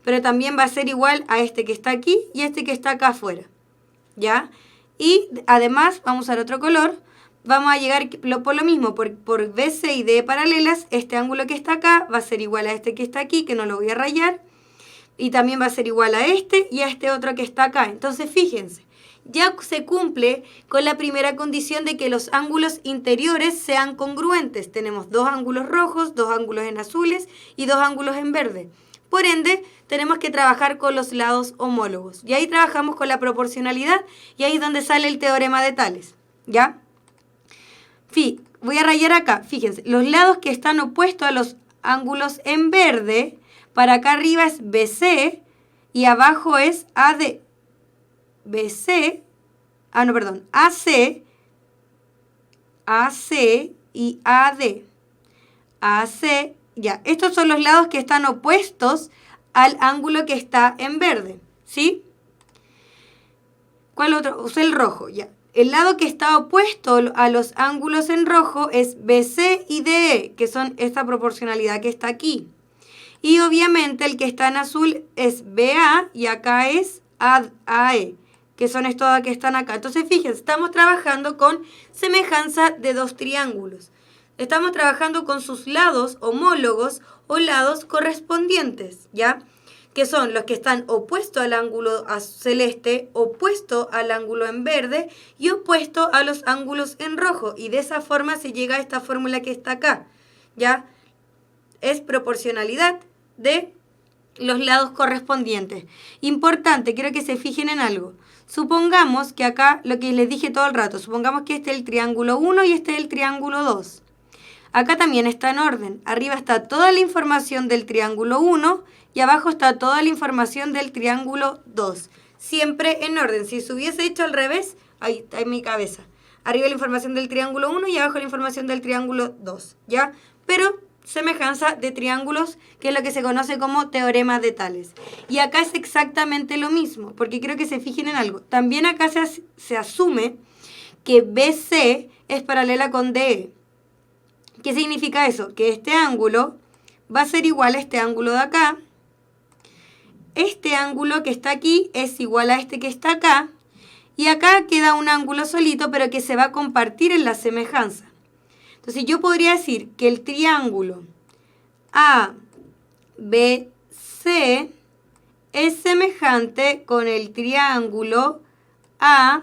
pero también va a ser igual a este que está aquí y este que está acá afuera, ¿ya? Y además, vamos a usar otro color, vamos a llegar por lo mismo, por BC y DE paralelas, este ángulo que está acá va a ser igual a este que está aquí, que no lo voy a rayar, y también va a ser igual a este y a este otro que está acá. Entonces, fíjense, ya se cumple con la primera condición de que los ángulos interiores sean congruentes. Tenemos 2 ángulos rojos, 2 ángulos en azules y 2 ángulos en verde. Por ende, tenemos que trabajar con los lados homólogos. Y ahí trabajamos con la proporcionalidad y ahí es donde sale el teorema de Tales, ¿ya? Voy a rayar acá. Fíjense, los lados que están opuestos a los ángulos en verde, para acá arriba es BC y abajo es AD. BC, AC y AD. AC, ya. Estos son los lados que están opuestos al ángulo que está en verde, ¿sí? ¿Cuál otro? Usé el rojo, ya. El lado que está opuesto a los ángulos en rojo es BC y DE, que son esta proporcionalidad que está aquí. Y obviamente el que está en azul es BA y acá es AE, que son estos que están acá. Entonces, fíjense, estamos trabajando con semejanza de 2 triángulos. Estamos trabajando con sus lados homólogos o lados correspondientes, ¿ya? Que son los que están opuestos al ángulo celeste, opuesto al ángulo en verde y opuesto a los ángulos en rojo. Y de esa forma se llega a esta fórmula que está acá, ¿ya? Es proporcionalidad de los lados correspondientes. Importante, quiero que se fijen en algo. Supongamos que acá, lo que les dije todo el rato, supongamos que este es el triángulo 1 y este es el triángulo 2. Acá también está en orden. Arriba está toda la información del triángulo 1 y abajo está toda la información del triángulo 2. Siempre en orden. Si se hubiese hecho al revés, ahí está en mi cabeza. Arriba la información del triángulo 1 y abajo la información del triángulo 2, ¿ya? Pero semejanza de triángulos, que es lo que se conoce como teorema de Tales. Y acá es exactamente lo mismo, porque quiero que se fijen en algo. También acá se asume que BC es paralela con DE. ¿Qué significa eso? Que este ángulo va a ser igual a este ángulo de acá. Este ángulo que está aquí es igual a este que está acá. Y acá queda un ángulo solito, pero que se va a compartir en la semejanza. Entonces yo podría decir que el triángulo ABC es semejante con el triángulo ADE.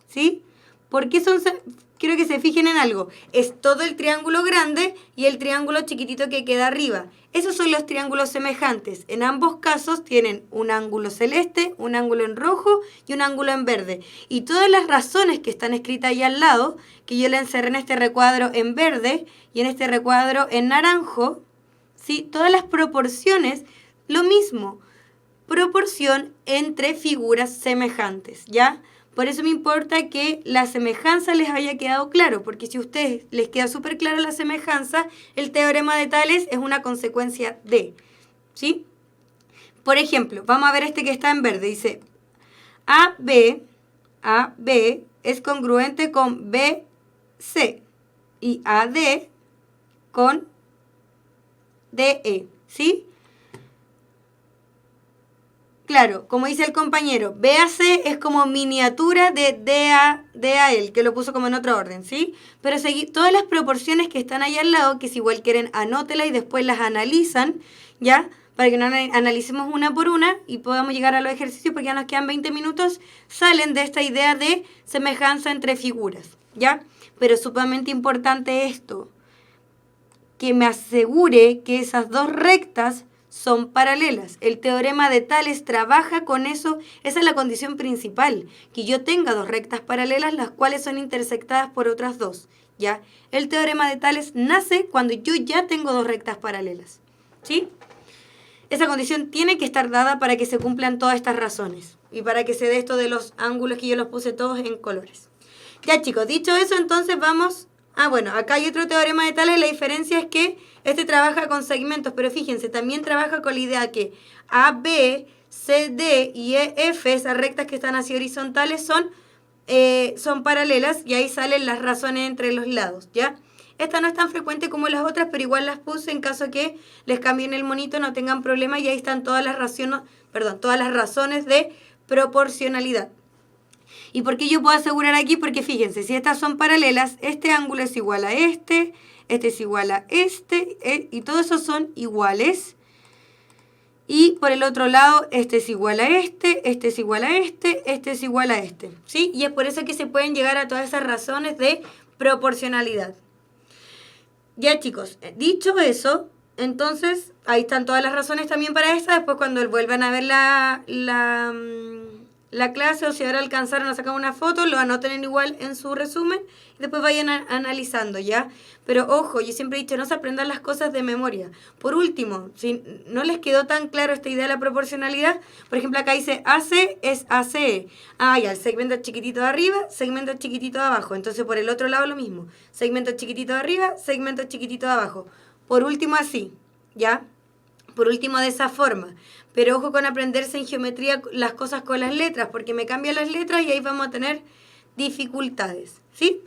¿Sí? ¿Por qué son? Quiero que se fijen en algo. Es todo el triángulo grande y el triángulo chiquitito que queda arriba. Esos son los triángulos semejantes. En ambos casos tienen un ángulo celeste, un ángulo en rojo y un ángulo en verde. Y todas las razones que están escritas ahí al lado, que yo le encerré en este recuadro en verde y en este recuadro en naranjo, ¿sí? Todas las proporciones, lo mismo. Proporción entre figuras semejantes, ¿ya? Por eso me importa que la semejanza les haya quedado claro, porque si a ustedes les queda súper clara la semejanza, el teorema de Tales es una consecuencia de, ¿sí? Por ejemplo, vamos a ver este que está en verde. Dice, AB es congruente con BC y AD con DE, ¿sí? Claro, como dice el compañero, BAC es como miniatura de DAL, que lo puso como en otro orden, ¿sí? Pero seguir todas las proporciones que están ahí al lado, que si igual quieren anótelas y después las analizan, ¿ya? Para que no analicemos una por una y podamos llegar a los ejercicios porque ya nos quedan 20 minutos, salen de esta idea de semejanza entre figuras, ¿ya? Pero es sumamente importante esto, que me asegure que esas dos rectas son paralelas. El teorema de Tales trabaja con eso. Esa es la condición principal, que yo tenga dos rectas paralelas las cuales son intersectadas por otras dos, ¿ya? El teorema de Tales nace cuando yo ya tengo dos rectas paralelas, ¿sí? Esa condición tiene que estar dada para que se cumplan todas estas razones y para que se dé esto de los ángulos que yo los puse todos en colores. Ya, chicos, dicho eso, entonces vamos... bueno, acá hay otro teorema de Tales. La diferencia es que este trabaja con segmentos, pero fíjense, también trabaja con la idea que A, B, C, D y E, F, esas rectas que están así horizontales, son paralelas y ahí salen las razones entre los lados, ¿ya? Esta no es tan frecuente como las otras, pero igual las puse en caso que les cambien el monito, no tengan problema, y ahí están todas las razones de proporcionalidad. ¿Y por qué yo puedo asegurar aquí? Porque fíjense, si estas son paralelas, este ángulo es igual a este es igual a y todos esos son iguales. Y por el otro lado, este es igual a este es igual a este es igual a este. ¿Sí? Y es por eso que se pueden llegar a todas esas razones de proporcionalidad. Ya, chicos, dicho eso, entonces ahí están todas las razones también para esta. Después cuando vuelvan a ver la clase, o si ahora alcanzaron a sacar una foto, lo anoten igual en su resumen y después vayan analizando, ¿ya? Pero ojo, yo siempre he dicho, no se aprendan las cosas de memoria. Por último, si no les quedó tan claro esta idea de la proporcionalidad, por ejemplo, acá dice AC es ACE. Ah, ya, el segmento chiquitito de arriba, segmento chiquitito de abajo. Entonces, por el otro lado lo mismo. Segmento chiquitito de arriba, segmento chiquitito de abajo. Por último, así, ¿ya? Por último, de esa forma. Pero ojo con aprenderse en geometría las cosas con las letras, porque me cambian las letras y ahí vamos a tener dificultades, ¿sí?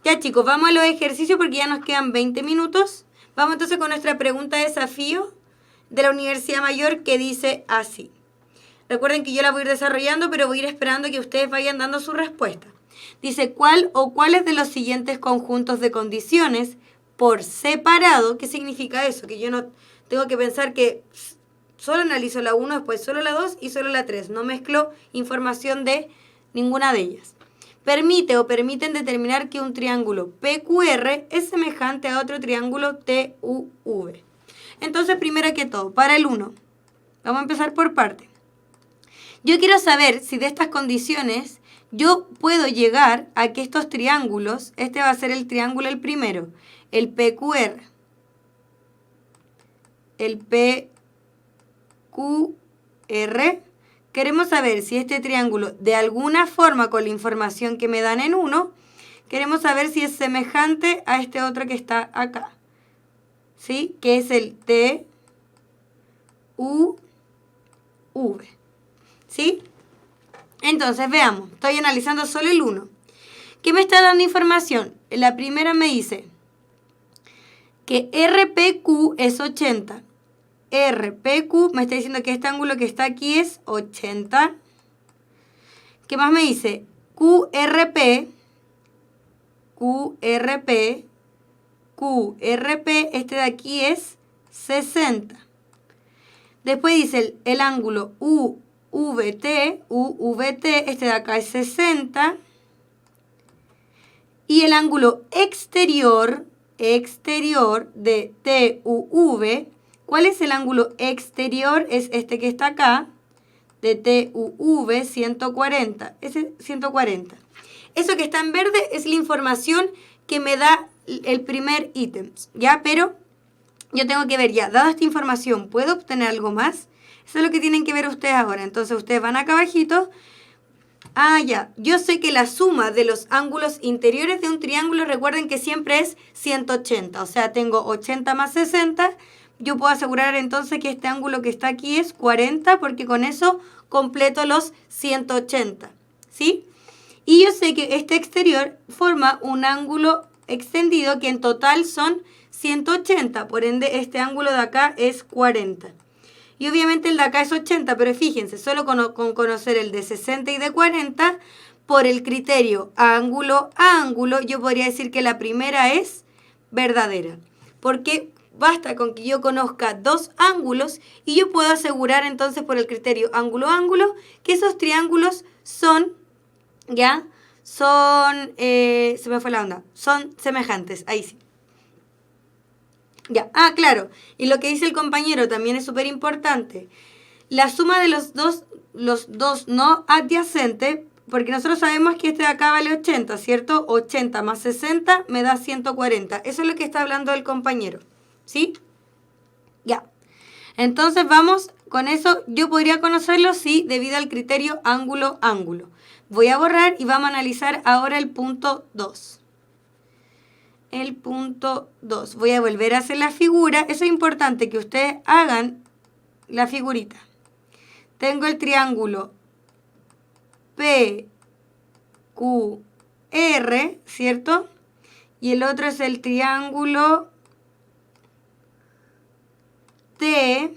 Ya, chicos, vamos a los ejercicios porque ya nos quedan 20 minutos. Vamos entonces con nuestra pregunta de desafío de la Universidad Mayor, que dice así. Recuerden que yo la voy a ir desarrollando, pero voy a ir esperando que ustedes vayan dando su respuesta. Dice, ¿cuál o cuáles de los siguientes conjuntos de condiciones por separado? ¿Qué significa eso? Que yo no tengo que pensar que solo analizo la 1, después solo la 2 y solo la 3. No mezclo información de ninguna de ellas. Permite o permiten determinar que un triángulo PQR es semejante a otro triángulo TUV. Entonces, primero que todo, para el 1, vamos a empezar por parte. Yo quiero saber si de estas condiciones yo puedo llegar a que estos triángulos, este va a ser el triángulo el primero, el PQR, el PQR, queremos saber si este triángulo, de alguna forma con la información que me dan en 1, queremos saber si es semejante a este otro que está acá, ¿sí? Que es el TUV, ¿sí? Entonces, veamos, estoy analizando solo el 1. ¿Qué me está dando información? La primera me dice que RPQ es 80. RPQ me está diciendo que este ángulo que está aquí es 80. ¿Qué más me dice? QRP, este de aquí es 60. Después dice el ángulo UVT, este de acá es 60. Y el ángulo exterior de TUV, ¿cuál es el ángulo exterior? Es este que está acá, de TUV, 140. Ese 140. Eso que está en verde es la información que me da el primer ítem, ¿ya? Pero yo tengo que ver ya, dada esta información, ¿puedo obtener algo más? Eso es lo que tienen que ver ustedes ahora. Entonces, ustedes van acá abajito. Ah, ya. Yo sé que la suma de los ángulos interiores de un triángulo, recuerden que siempre es 180. O sea, tengo 80 más 60. Yo puedo asegurar entonces que este ángulo que está aquí es 40, porque con eso completo los 180. ¿Sí? Y yo sé que este exterior forma un ángulo extendido que en total son 180. Por ende, este ángulo de acá es 40. Y obviamente el de acá es 80, pero fíjense, solo con conocer el de 60 y de 40, por el criterio ángulo a ángulo, yo podría decir que la primera es verdadera. Porque basta con que yo conozca dos ángulos y yo puedo asegurar entonces por el criterio ángulo a ángulo que esos triángulos son, ¿ya? Se me fue la onda, son semejantes, ahí sí. Ya, claro, y lo que dice el compañero también es súper importante. La suma de los dos no adyacentes, porque nosotros sabemos que este de acá vale 80, ¿cierto? 80 más 60 me da 140. Eso es lo que está hablando el compañero, ¿sí? Ya. Entonces vamos, con eso yo podría conocerlo, sí, debido al criterio ángulo-ángulo. Voy a borrar y vamos a analizar ahora el punto 2. El punto 2. Voy a volver a hacer la figura. Eso es importante que ustedes hagan la figurita. Tengo el triángulo PQR, ¿cierto? y el otro es el triángulo TUV.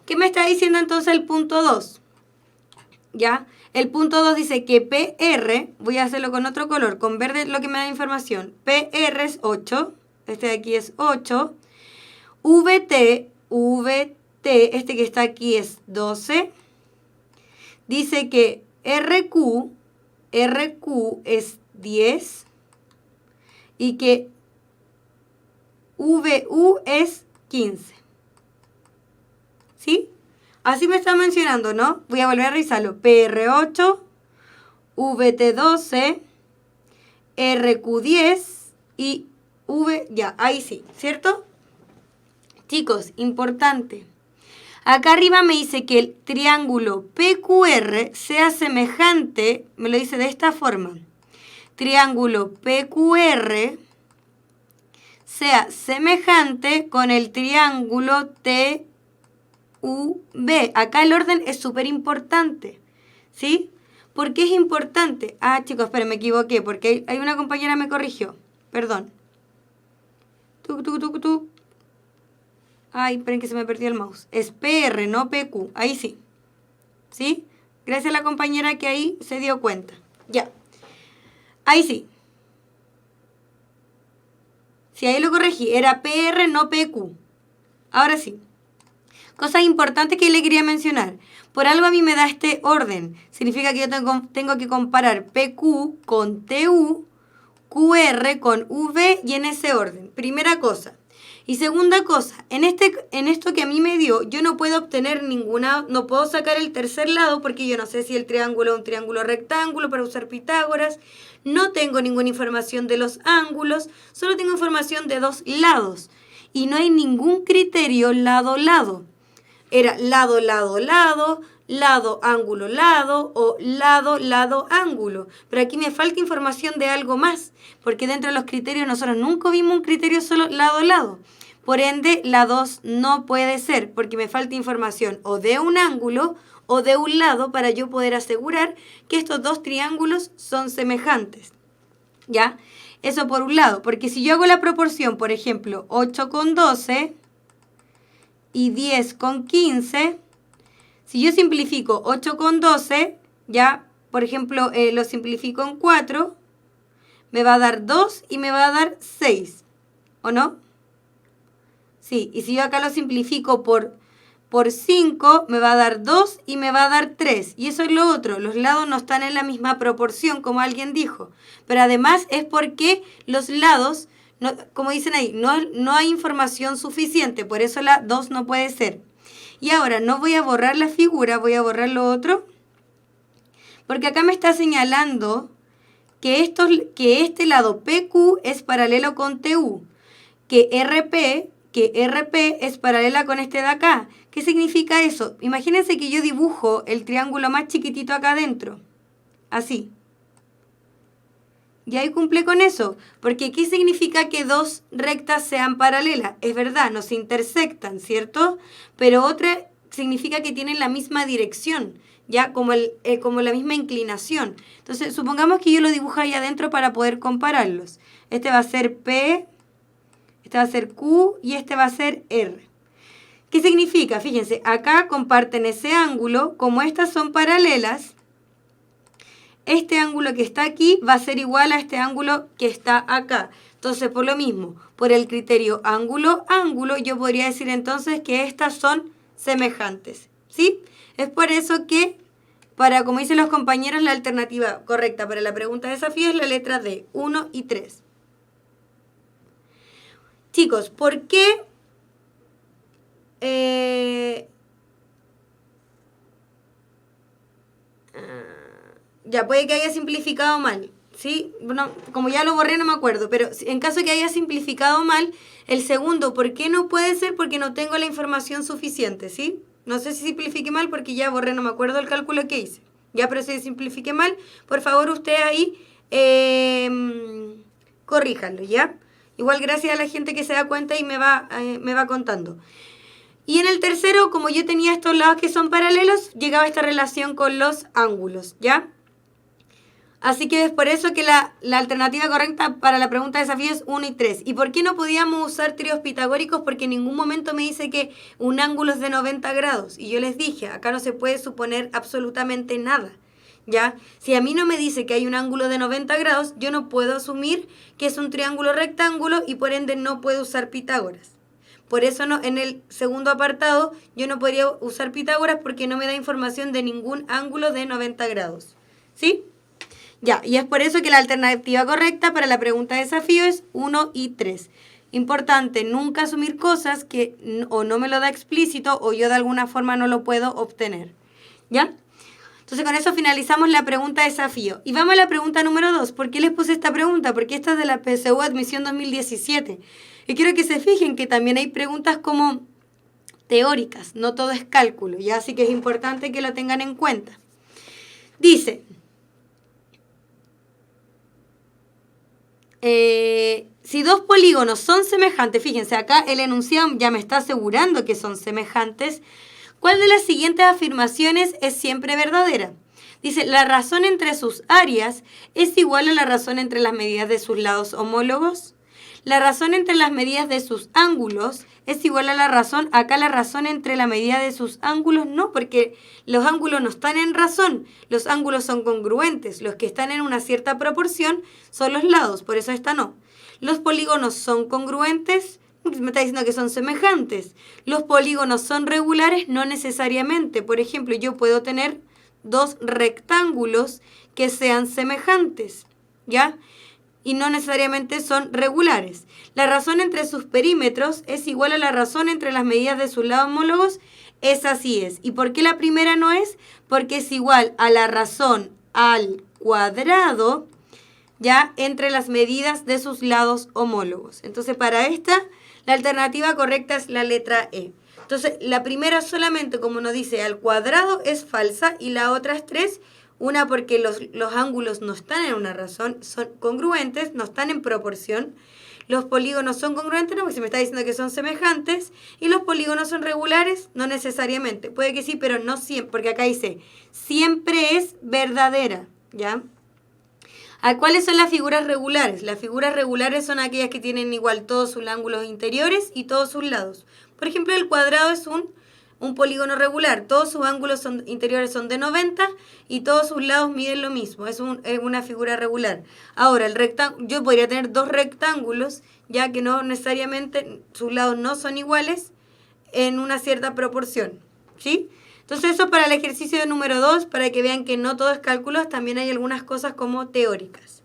¿Qué me está diciendo entonces el punto 2? ¿Ya? El punto 2 dice que PR, voy a hacerlo con otro color, con verde lo que me da información. PR es 8, este de aquí es 8. VT, este que está aquí es 12. Dice que RQ es 10. Y que VU es 15. ¿Sí? Así me está mencionando, ¿no? Voy a volver a revisarlo. PR8, VT12, RQ10 y ya, ahí sí, ¿cierto? Chicos, importante. Acá arriba me dice que el triángulo PQR sea semejante, me lo dice de esta forma. Triángulo PQR sea semejante con el triángulo TUV. Acá el orden es súper importante, ¿sí? ¿Por qué es importante? Ah, chicos, esperen, me equivoqué, porque hay una compañera me corrigió. Perdón. Ay, esperen que se me perdió el mouse. Es PR, no PQ. Ahí sí. ¿Sí? Gracias a la compañera que ahí se dio cuenta. Ya. Ahí sí. Sí, ahí lo corregí. Era PR, no PQ. Ahora sí. Cosas importantes que le quería mencionar. Por algo a mí me da este orden. Significa que yo tengo que comparar PQ con TU, QR con V y en ese orden. Primera cosa. Y segunda cosa, en esto que a mí me dio, yo no puedo obtener no puedo sacar el tercer lado porque yo no sé si el triángulo es un triángulo rectángulo para usar Pitágoras. No tengo ninguna información de los ángulos, solo tengo información de dos lados. Y no hay ningún criterio lado-lado. Era lado, lado, lado, lado, ángulo, lado o lado, lado, ángulo. Pero aquí me falta información de algo más, porque dentro de los criterios nosotros nunca vimos un criterio solo lado, lado. Por ende, la 2 no puede ser, porque me falta información o de un ángulo o de un lado para yo poder asegurar que estos dos triángulos son semejantes. ¿Ya? Eso por un lado, porque si yo hago la proporción, por ejemplo, 8 con 12 y 10 con 15, si yo simplifico 8 con 12, ya, por ejemplo, lo simplifico en 4, me va a dar 2 y me va a dar 6, ¿o no? Sí, y si yo acá lo simplifico por 5, me va a dar 2 y me va a dar 3. Y eso es lo otro, los lados no están en la misma proporción, como alguien dijo. Pero además es porque los lados, no, como dicen ahí, no hay información suficiente, por eso la 2 no puede ser. Y ahora no voy a borrar la figura, voy a borrar lo otro, porque acá me está señalando que este lado PQ es paralelo con TU, que RP es paralela con este de acá. ¿Qué significa eso? Imagínense que yo dibujo el triángulo más chiquitito acá adentro, así. Y ahí cumple con eso, porque ¿qué significa que dos rectas sean paralelas? Es verdad, no se intersectan, ¿cierto? Pero otra significa que tienen la misma dirección, ya como la misma inclinación. Entonces, supongamos que yo lo dibujo ahí adentro para poder compararlos. Este va a ser P, este va a ser Q y este va a ser R. ¿Qué significa? Fíjense, acá comparten ese ángulo, como estas son paralelas, este ángulo que está aquí va a ser igual a este ángulo que está acá. Entonces, por lo mismo, por el criterio ángulo-ángulo, yo podría decir entonces que estas son semejantes, ¿sí? Es por eso que, como dicen los compañeros, la alternativa correcta para la pregunta de desafío es la letra D, 1 y 3. Chicos, ¿por qué ya puede que haya simplificado mal, ¿sí? Bueno, como ya lo borré no me acuerdo, pero en caso de que haya simplificado mal, el segundo, ¿por qué no puede ser? Porque no tengo la información suficiente, ¿sí? No sé si simplifique mal porque ya borré, no me acuerdo el cálculo que hice. Ya, pero si simplifique mal, por favor usted ahí corríjanlo, ¿ya? Igual gracias a la gente que se da cuenta y me va contando. Y en el tercero, como yo tenía estos lados que son paralelos, llegaba esta relación con los ángulos, ¿ya? Así que es por eso que la alternativa correcta para la pregunta de desafío es 1 y 3. ¿Y por qué no podíamos usar tríos pitagóricos? Porque en ningún momento me dice que un ángulo es de 90 grados. Y yo les dije, acá no se puede suponer absolutamente nada. ¿Ya? Si a mí no me dice que hay un ángulo de 90 grados, yo no puedo asumir que es un triángulo rectángulo y por ende no puedo usar Pitágoras. Por eso no, en el segundo apartado yo no podría usar Pitágoras porque no me da información de ningún ángulo de 90 grados. ¿Sí? Ya, y es por eso que la alternativa correcta para la pregunta de desafío es 1 y 3. Importante, nunca asumir cosas que o no me lo da explícito o yo de alguna forma no lo puedo obtener. ¿Ya? Entonces con eso finalizamos la pregunta de desafío. Y vamos a la pregunta número 2. ¿Por qué les puse esta pregunta? Porque esta es de la PSU Admisión 2017. Y quiero que se fijen que también hay preguntas como teóricas, no todo es cálculo, ¿ya? Así que es importante que lo tengan en cuenta. Dice, si dos polígonos son semejantes, fíjense, acá el enunciado ya me está asegurando que son semejantes, ¿cuál de las siguientes afirmaciones es siempre verdadera? Dice, la razón entre sus áreas es igual a la razón entre las medidas de sus lados homólogos. La razón entre las medidas de sus ángulos es igual a la razón, acá la razón entre la medida de sus ángulos no, porque los ángulos no están en razón, los ángulos son congruentes, los que están en una cierta proporción son los lados, por eso esta no. Los polígonos son congruentes, me está diciendo que son semejantes. Los polígonos son regulares, no necesariamente. Por ejemplo, yo puedo tener dos rectángulos que sean semejantes, ¿ya? Y no necesariamente son regulares. La razón entre sus perímetros es igual a la razón entre las medidas de sus lados homólogos. Esa así es. ¿Y por qué la primera no es? Porque es igual a la razón al cuadrado, ya, entre las medidas de sus lados homólogos. Entonces, para esta, la alternativa correcta es la letra E. Entonces, la primera solamente, como nos dice, al cuadrado es falsa y la otra es 3. Una porque los ángulos no están en una razón, son congruentes, no están en proporción. Los polígonos son congruentes, no, porque se me está diciendo que son semejantes. Y los polígonos son regulares, no necesariamente. Puede que sí, pero no siempre, porque acá dice, siempre es verdadera, ¿ya? ¿Cuáles son las figuras regulares? Las figuras regulares son aquellas que tienen igual todos sus ángulos interiores y todos sus lados. Por ejemplo, el cuadrado es un polígono regular. Todos sus ángulos interiores son de 90 y todos sus lados miden lo mismo. Es una figura regular. Ahora, yo podría tener dos rectángulos, ya que no necesariamente sus lados no son iguales en una cierta proporción. ¿Sí? Entonces eso para el ejercicio número 2, para que vean que no todo es cálculos, también hay algunas cosas como teóricas.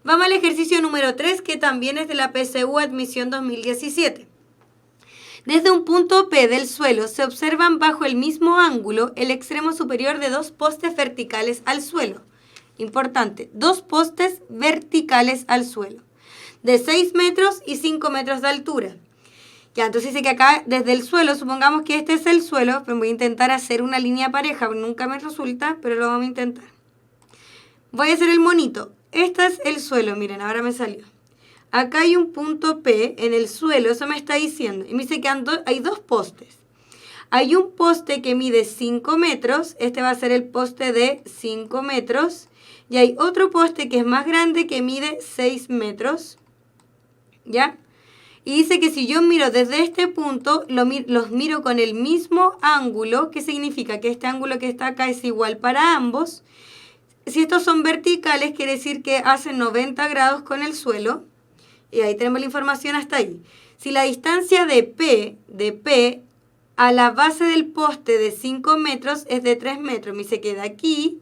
Vamos al ejercicio número 3, que también es de la PSU Admisión 2017. Desde un punto P del suelo se observan bajo el mismo ángulo el extremo superior de dos postes verticales al suelo. Importante, dos postes verticales al suelo, de 6 metros y 5 metros de altura. Ya, entonces dice que acá desde el suelo, supongamos que este es el suelo, pero voy a intentar hacer una línea pareja, nunca me resulta, pero lo vamos a intentar. Voy a hacer el monito. Este es el suelo, miren, ahora me salió. Acá hay un punto P en el suelo, eso me está diciendo. Y me dice que hay dos postes. Hay un poste que mide 5 metros, este va a ser el poste de 5 metros. Y hay otro poste que es más grande que mide 6 metros. ¿Ya? Y dice que si yo miro desde este punto, los miro con el mismo ángulo, que significa que este ángulo que está acá es igual para ambos. Si estos son verticales, quiere decir que hacen 90 grados con el suelo. Y ahí tenemos la información hasta ahí. Si la distancia de P a la base del poste de 5 metros es de 3 metros. Me dice que de aquí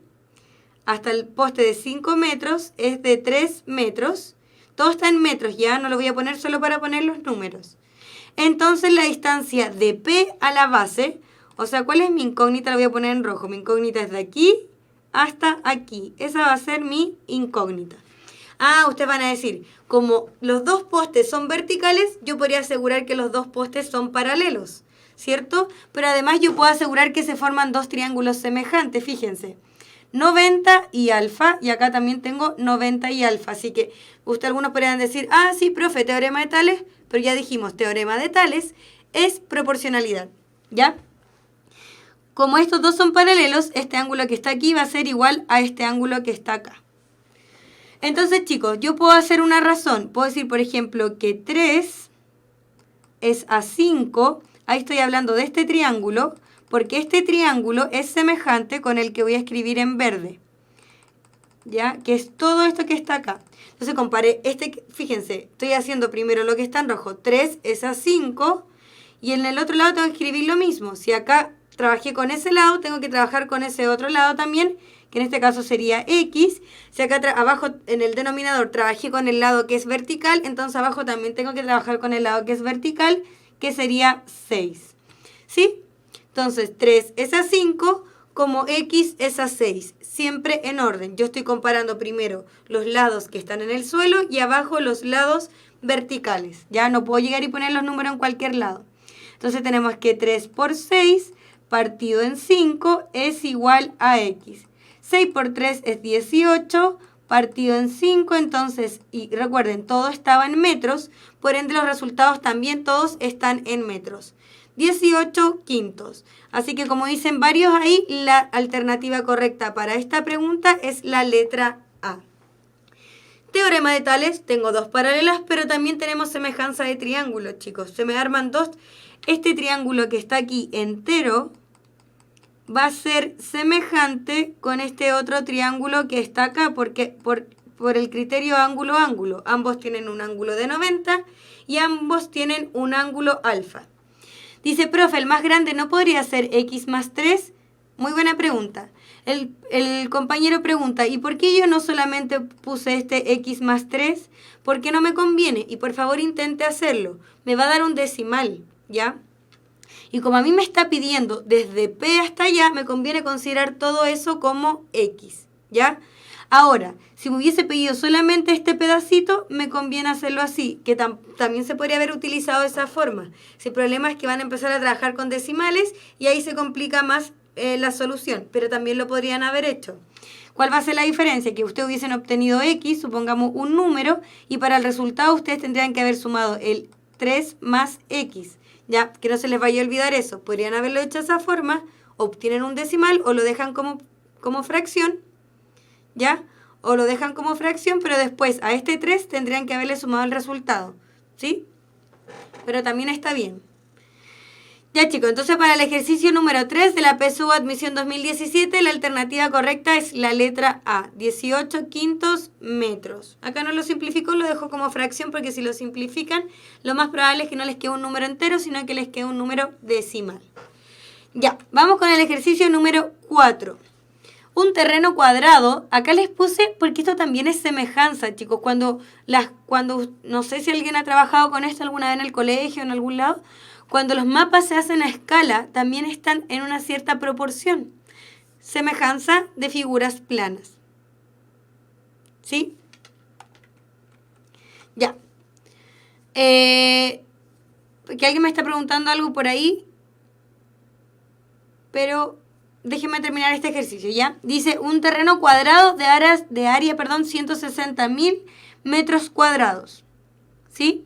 hasta el poste de 5 metros es de 3 metros. Todo está en metros, ya no lo voy a poner solo para poner los números. Entonces la distancia de P a la base, o sea, ¿cuál es mi incógnita? La voy a poner en rojo. Mi incógnita es de aquí hasta aquí. Esa va a ser mi incógnita. Ustedes van a decir, como los dos postes son verticales, yo podría asegurar que los dos postes son paralelos, ¿cierto? Pero además yo puedo asegurar que se forman dos triángulos semejantes, fíjense. 90 y alfa, y acá también tengo 90 y alfa. Así que algunos podrían decir, sí, profe, teorema de Tales, pero ya dijimos, teorema de Tales es proporcionalidad, ¿ya? Como estos dos son paralelos, este ángulo que está aquí va a ser igual a este ángulo que está acá. Entonces, chicos, yo puedo hacer una razón. Puedo decir, por ejemplo, que 3 es a 5. Ahí estoy hablando de este triángulo, porque este triángulo es semejante con el que voy a escribir en verde. ¿Ya? Que es todo esto que está acá. Entonces comparé fíjense, estoy haciendo primero lo que está en rojo. 3 es a 5 y en el otro lado tengo que escribir lo mismo. Si acá trabajé con ese lado, tengo que trabajar con ese otro lado también, que en este caso sería X. Si acá abajo en el denominador trabajé con el lado que es vertical, entonces abajo también tengo que trabajar con el lado que es vertical, que sería 6. ¿Sí? Entonces 3 es a 5 como X es a 6. Siempre en orden. Yo estoy comparando primero los lados que están en el suelo y abajo los lados verticales. Ya no puedo llegar y poner los números en cualquier lado. Entonces tenemos que 3 por 6 partido en 5 es igual a X. 6 por 3 es 18 partido en 5. Entonces, y recuerden, todo estaba en metros. Por ende, los resultados también todos están en metros. 18 quintos. Así que como dicen varios ahí, la alternativa correcta para esta pregunta es la letra A. Teorema de Tales, tengo dos paralelas, pero también tenemos semejanza de triángulos, chicos. Se me arman dos. Este triángulo que está aquí entero va a ser semejante con este otro triángulo que está acá, porque por el criterio ángulo-ángulo. Ambos tienen un ángulo de 90 y ambos tienen un ángulo alfa. Dice, profe, el más grande no podría ser X más 3. Muy buena pregunta. El compañero pregunta, ¿y por qué yo no solamente puse este X más 3? Porque no me conviene. Y por favor intente hacerlo. Me va a dar un decimal, ¿ya? Y como a mí me está pidiendo desde P hasta allá, me conviene considerar todo eso como X, ¿ya? Ahora, si me hubiese pedido solamente este pedacito, me conviene hacerlo así, que también se podría haber utilizado de esa forma. Si el problema es que van a empezar a trabajar con decimales y ahí se complica más la solución, pero también lo podrían haber hecho. ¿Cuál va a ser la diferencia? Que ustedes hubiesen obtenido X, supongamos un número, y para el resultado ustedes tendrían que haber sumado el 3 más X. Ya, que no se les vaya a olvidar eso. Podrían haberlo hecho de esa forma, obtienen un decimal o lo dejan como fracción, ¿ya? O lo dejan como fracción, pero después a este 3 tendrían que haberle sumado el resultado, ¿sí? Pero también está bien. Ya, chicos, entonces para el ejercicio número 3 de la PSU Admisión 2017, la alternativa correcta es la letra A, 18 quintos metros. Acá no lo simplifico, lo dejo como fracción porque si lo simplifican, lo más probable es que no les quede un número entero, sino que les quede un número decimal. Ya, vamos con el ejercicio número 4. Un terreno cuadrado, acá les puse porque esto también es semejanza, chicos. Cuando no sé si alguien ha trabajado con esto alguna vez en el colegio o en algún lado, cuando los mapas se hacen a escala, también están en una cierta proporción. Semejanza de figuras planas. ¿Sí? Ya. Que alguien me está preguntando algo por ahí, pero déjenme terminar este ejercicio, ¿ya? Dice, un terreno cuadrado de área 160.000 metros cuadrados. ¿Sí?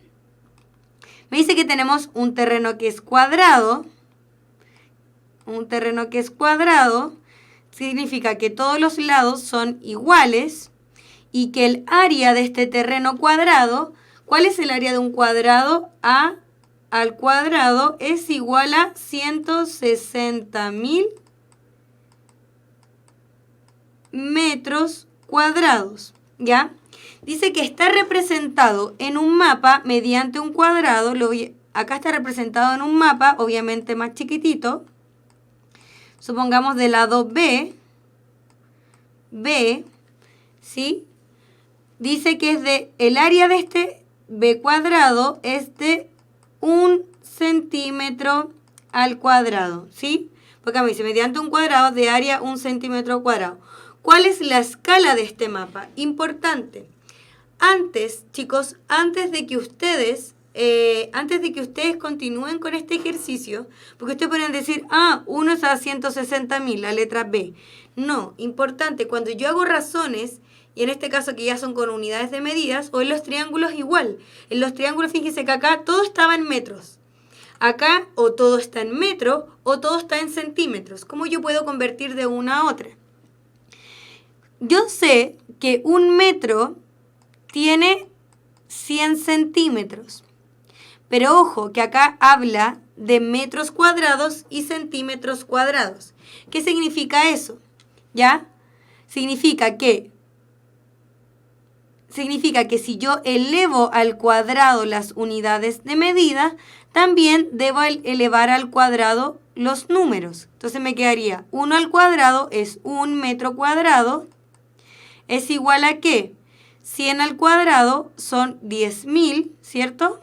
Me dice que tenemos un terreno que es cuadrado. Un terreno que es cuadrado significa que todos los lados son iguales y que el área de este terreno cuadrado, ¿cuál es el área de un cuadrado? A al cuadrado es igual a 160.000 metros cuadrados, ¿ya? Dice que está representado en un mapa mediante un cuadrado. Acá está representado en un mapa, obviamente más chiquitito. Supongamos del lado B, ¿sí? Dice que el área de este B cuadrado es de 1 centímetro al cuadrado, ¿sí? Porque a mí dice mediante un cuadrado de área 1 centímetro cuadrado. ¿Cuál es la escala de este mapa? Importante. Antes, chicos, antes de que ustedes continúen con este ejercicio, porque ustedes pueden decir, 1 es a 160.000, la letra B. No, importante, cuando yo hago razones, y en este caso que ya son con unidades de medidas, o en los triángulos igual. En los triángulos, fíjense que acá todo estaba en metros. Acá o todo está en metro o todo está en centímetros. ¿Cómo yo puedo convertir de una a otra? Yo sé que 1 metro tiene 100 centímetros. Pero ojo, que acá habla de metros cuadrados y centímetros cuadrados. ¿Qué significa eso? ¿Ya? Significa que si yo elevo al cuadrado las unidades de medida, también debo elevar al cuadrado los números. Entonces me quedaría 1 al cuadrado es 1 metro cuadrado, es igual a ¿qué? 100 al cuadrado son 10.000, ¿cierto?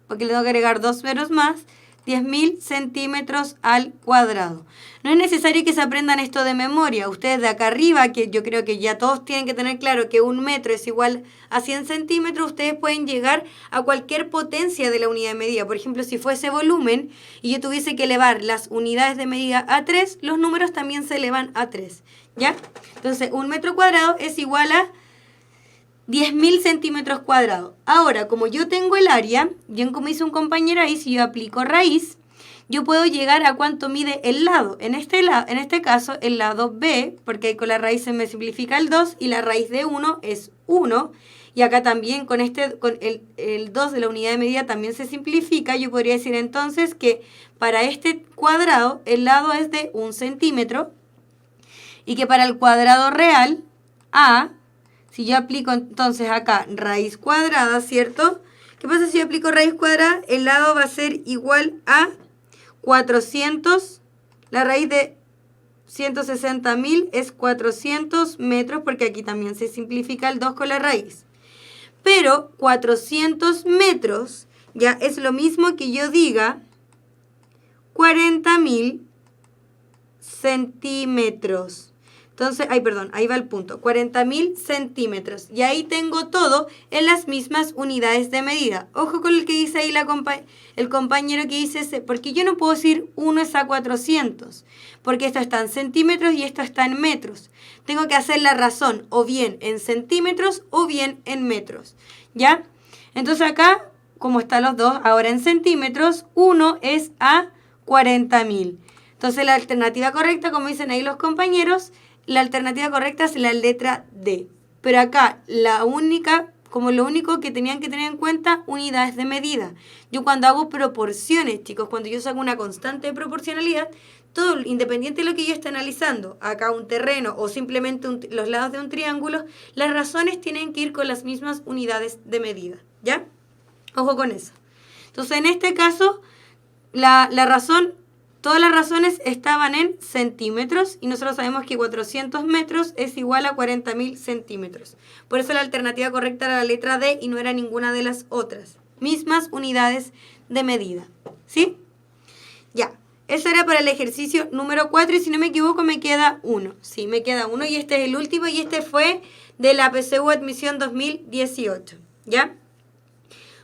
Porque le tengo que agregar 2 ceros más, 10.000 centímetros al cuadrado. No es necesario que se aprendan esto de memoria. Ustedes de acá arriba, que yo creo que ya todos tienen que tener claro que 1 metro es igual a 100 centímetros, ustedes pueden llegar a cualquier potencia de la unidad de medida. Por ejemplo, si fuese volumen y yo tuviese que elevar las unidades de medida a 3, los números también se elevan a 3. ¿Ya? Entonces, 1 metro cuadrado es igual a 10.000 centímetros cuadrados. Ahora, como yo tengo el área, bien como hizo un compañero ahí, si yo aplico raíz, yo puedo llegar a cuánto mide el lado. En este caso, el lado B, porque con la raíz se me simplifica el 2 y la raíz de 1 es 1. Y acá también con el 2 de la unidad de medida también se simplifica. Yo podría decir entonces que para este cuadrado el lado es de 1 centímetro y que para el cuadrado real, A, si yo aplico entonces acá raíz cuadrada, ¿cierto? ¿Qué pasa si yo aplico raíz cuadrada? El lado va a ser igual a 400, la raíz de 160.000 es 400 metros, porque aquí también se simplifica el 2 con la raíz. Pero 400 metros ya es lo mismo que yo diga 40.000 centímetros. Entonces, ahí va el punto, 40.000 centímetros. Y ahí tengo todo en las mismas unidades de medida. Ojo con el que dice ahí el compañero que dice ese, porque yo no puedo decir 1 es a 400, porque esto está en centímetros y esto está en metros. Tengo que hacer la razón, o bien en centímetros o bien en metros. ¿Ya? Entonces acá, como están los dos, ahora en centímetros, 1 es a 40.000. Entonces la alternativa correcta, como dicen ahí los compañeros, la alternativa correcta es la letra D. Pero acá, lo único que tenían que tener en cuenta, unidades de medida. Yo cuando hago proporciones, chicos, cuando yo saco una constante de proporcionalidad, todo, independiente de lo que yo esté analizando, acá un terreno o simplemente los lados de un triángulo, las razones tienen que ir con las mismas unidades de medida. ¿Ya? Ojo con eso. Entonces, en este caso, todas las razones estaban en centímetros y nosotros sabemos que 400 metros es igual a 40.000 centímetros. Por eso la alternativa correcta era la letra D y no era ninguna de las otras. Mismas unidades de medida. ¿Sí? Ya. Eso era para el ejercicio número 4 y si no me equivoco me queda 1. Sí, me queda 1 y este es el último y este fue de la PSU Admisión 2018. ¿Ya?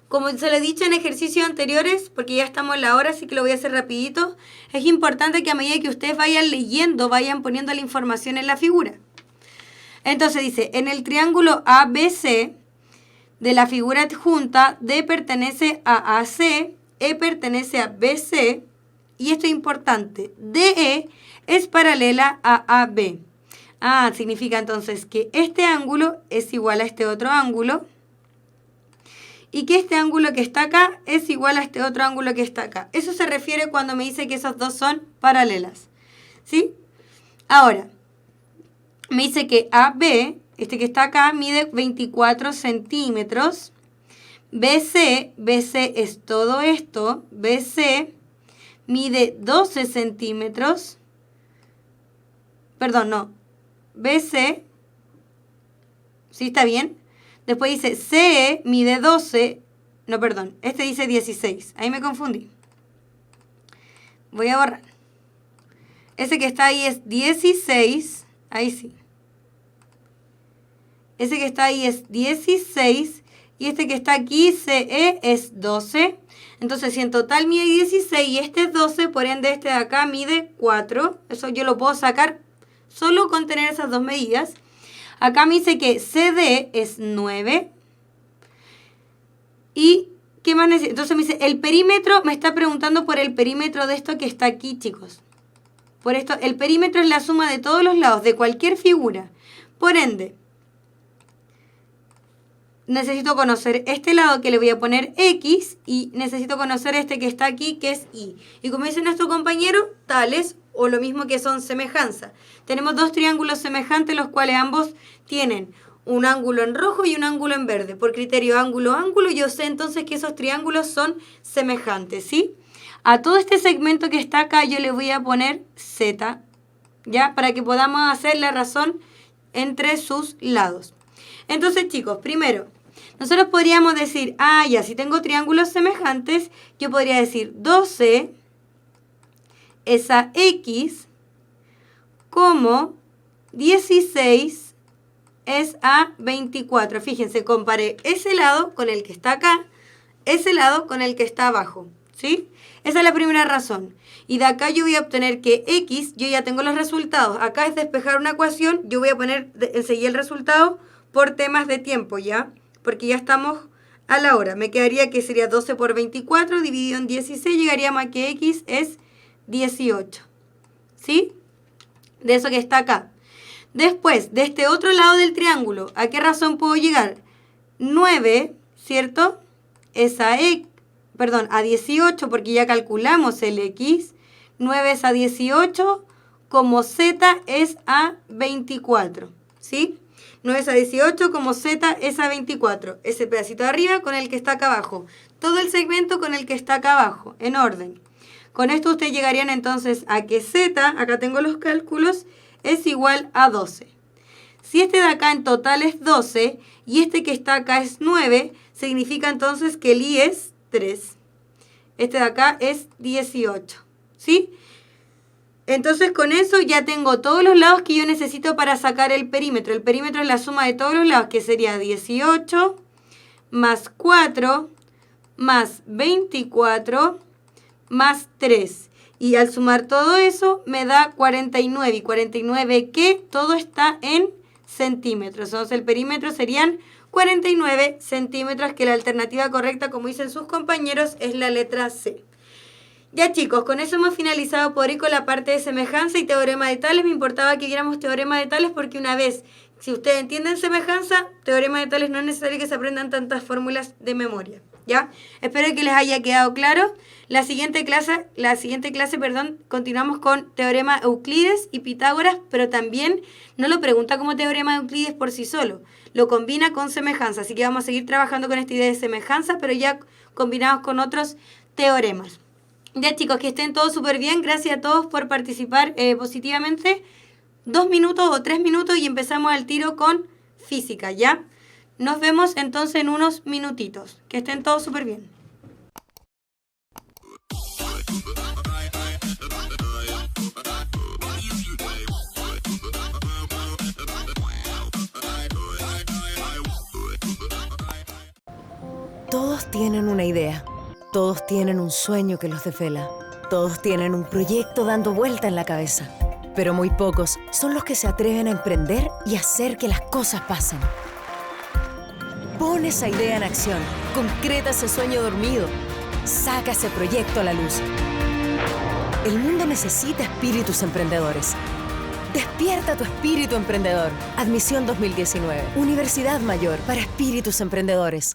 Como se lo he dicho en ejercicios anteriores, porque ya estamos en la hora, así que lo voy a hacer rapidito, es importante que a medida que ustedes vayan leyendo, vayan poniendo la información en la figura. Entonces dice, en el triángulo ABC de la figura adjunta, D pertenece a AC, E pertenece a BC, y esto es importante, DE es paralela a AB. Significa entonces que este ángulo es igual a este otro ángulo, y que este ángulo que está acá es igual a este otro ángulo que está acá. Eso se refiere cuando me dice que esos dos son paralelas. ¿Sí? Ahora, me dice que AB, este que está acá, mide 24 centímetros. BC es todo esto. BC mide 12 centímetros. Perdón, no. BC, ¿sí está bien? Después dice CE mide 12, no, perdón, este dice 16. Ahí me confundí. Voy a borrar. Ese que está ahí es 16, ahí sí. Ese que está ahí es 16 y este que está aquí, CE, es 12. Entonces, si en total mide 16 y este es 12, por ende este de acá mide 4. Eso yo lo puedo sacar solo con tener esas dos medidas. Acá me dice que CD es 9. ¿Y qué más necesito? Entonces me dice, el perímetro, me está preguntando por el perímetro de esto que está aquí, chicos. Por esto, el perímetro es la suma de todos los lados, de cualquier figura. Por ende, necesito conocer este lado que le voy a poner X y necesito conocer este que está aquí que es Y. Y como dice nuestro compañero, tales o lo mismo que son semejanza. Tenemos dos triángulos semejantes los cuales ambos tienen un ángulo en rojo y un ángulo en verde. Por criterio ángulo-ángulo yo sé entonces que esos triángulos son semejantes, ¿sí? A todo este segmento que está acá yo le voy a poner Z, ¿ya? Para que podamos hacer la razón entre sus lados. Entonces, chicos, primero, nosotros podríamos decir, ya, si tengo triángulos semejantes, yo podría decir 12 es a X como 16 es a 24. Fíjense, comparé ese lado con el que está acá, ese lado con el que está abajo, ¿sí? Esa es la primera razón. Y de acá yo voy a obtener que X, yo ya tengo los resultados. Acá es despejar una ecuación, yo voy a poner enseguida el resultado por temas de tiempo, ¿ya? Porque ya estamos a la hora. Me quedaría que sería 12 por 24 dividido en 16, llegaríamos a que X es 18, ¿sí? De eso que está acá. Después, de este otro lado del triángulo, ¿a qué razón puedo llegar? 9, ¿cierto? Es a 18, porque ya calculamos el X. 9 es a 18, como Z es a 24, ¿sí? 9 es a 18, como Z es a 24. Ese pedacito de arriba con el que está acá abajo. Todo el segmento con el que está acá abajo, en orden. Con esto ustedes llegarían entonces a que Z, acá tengo los cálculos, es igual a 12. Si este de acá en total es 12 y este que está acá es 9, significa entonces que el Y es 3. Este de acá es 18, ¿sí? Entonces con eso ya tengo todos los lados que yo necesito para sacar el perímetro. El perímetro es la suma de todos los lados, que sería 18 más 4 más 24 más 3. Y al sumar todo eso me da 49. ¿Y 49 qué? Todo está en centímetros. Entonces el perímetro serían 49 centímetros, que la alternativa correcta, como dicen sus compañeros, es la letra C. Ya, chicos, con eso hemos finalizado por hoy con la parte de semejanza y teorema de Tales. Me importaba que viéramos teorema de Tales porque una vez, si ustedes entienden semejanza, teorema de Tales no es necesario que se aprendan tantas fórmulas de memoria, ¿ya? Espero que les haya quedado claro. La siguiente clase, continuamos con teorema Euclides y Pitágoras, pero también no lo pregunta como teorema de Euclides por sí solo, lo combina con semejanza. Así que vamos a seguir trabajando con esta idea de semejanza, pero ya combinados con otros teoremas. Ya, chicos, que estén todos súper bien. Gracias a todos por participar positivamente. 2 minutos o 3 minutos y empezamos al tiro con física, ¿ya? Nos vemos entonces en unos minutitos. Que estén todos súper bien. Todos tienen una idea. Todos tienen un sueño que los desvela. Todos tienen un proyecto dando vuelta en la cabeza. Pero muy pocos son los que se atreven a emprender y hacer que las cosas pasen. Pon esa idea en acción. Concreta ese sueño dormido. Saca ese proyecto a la luz. El mundo necesita espíritus emprendedores. Despierta tu espíritu emprendedor. Admisión 2019. Universidad Mayor para espíritus emprendedores.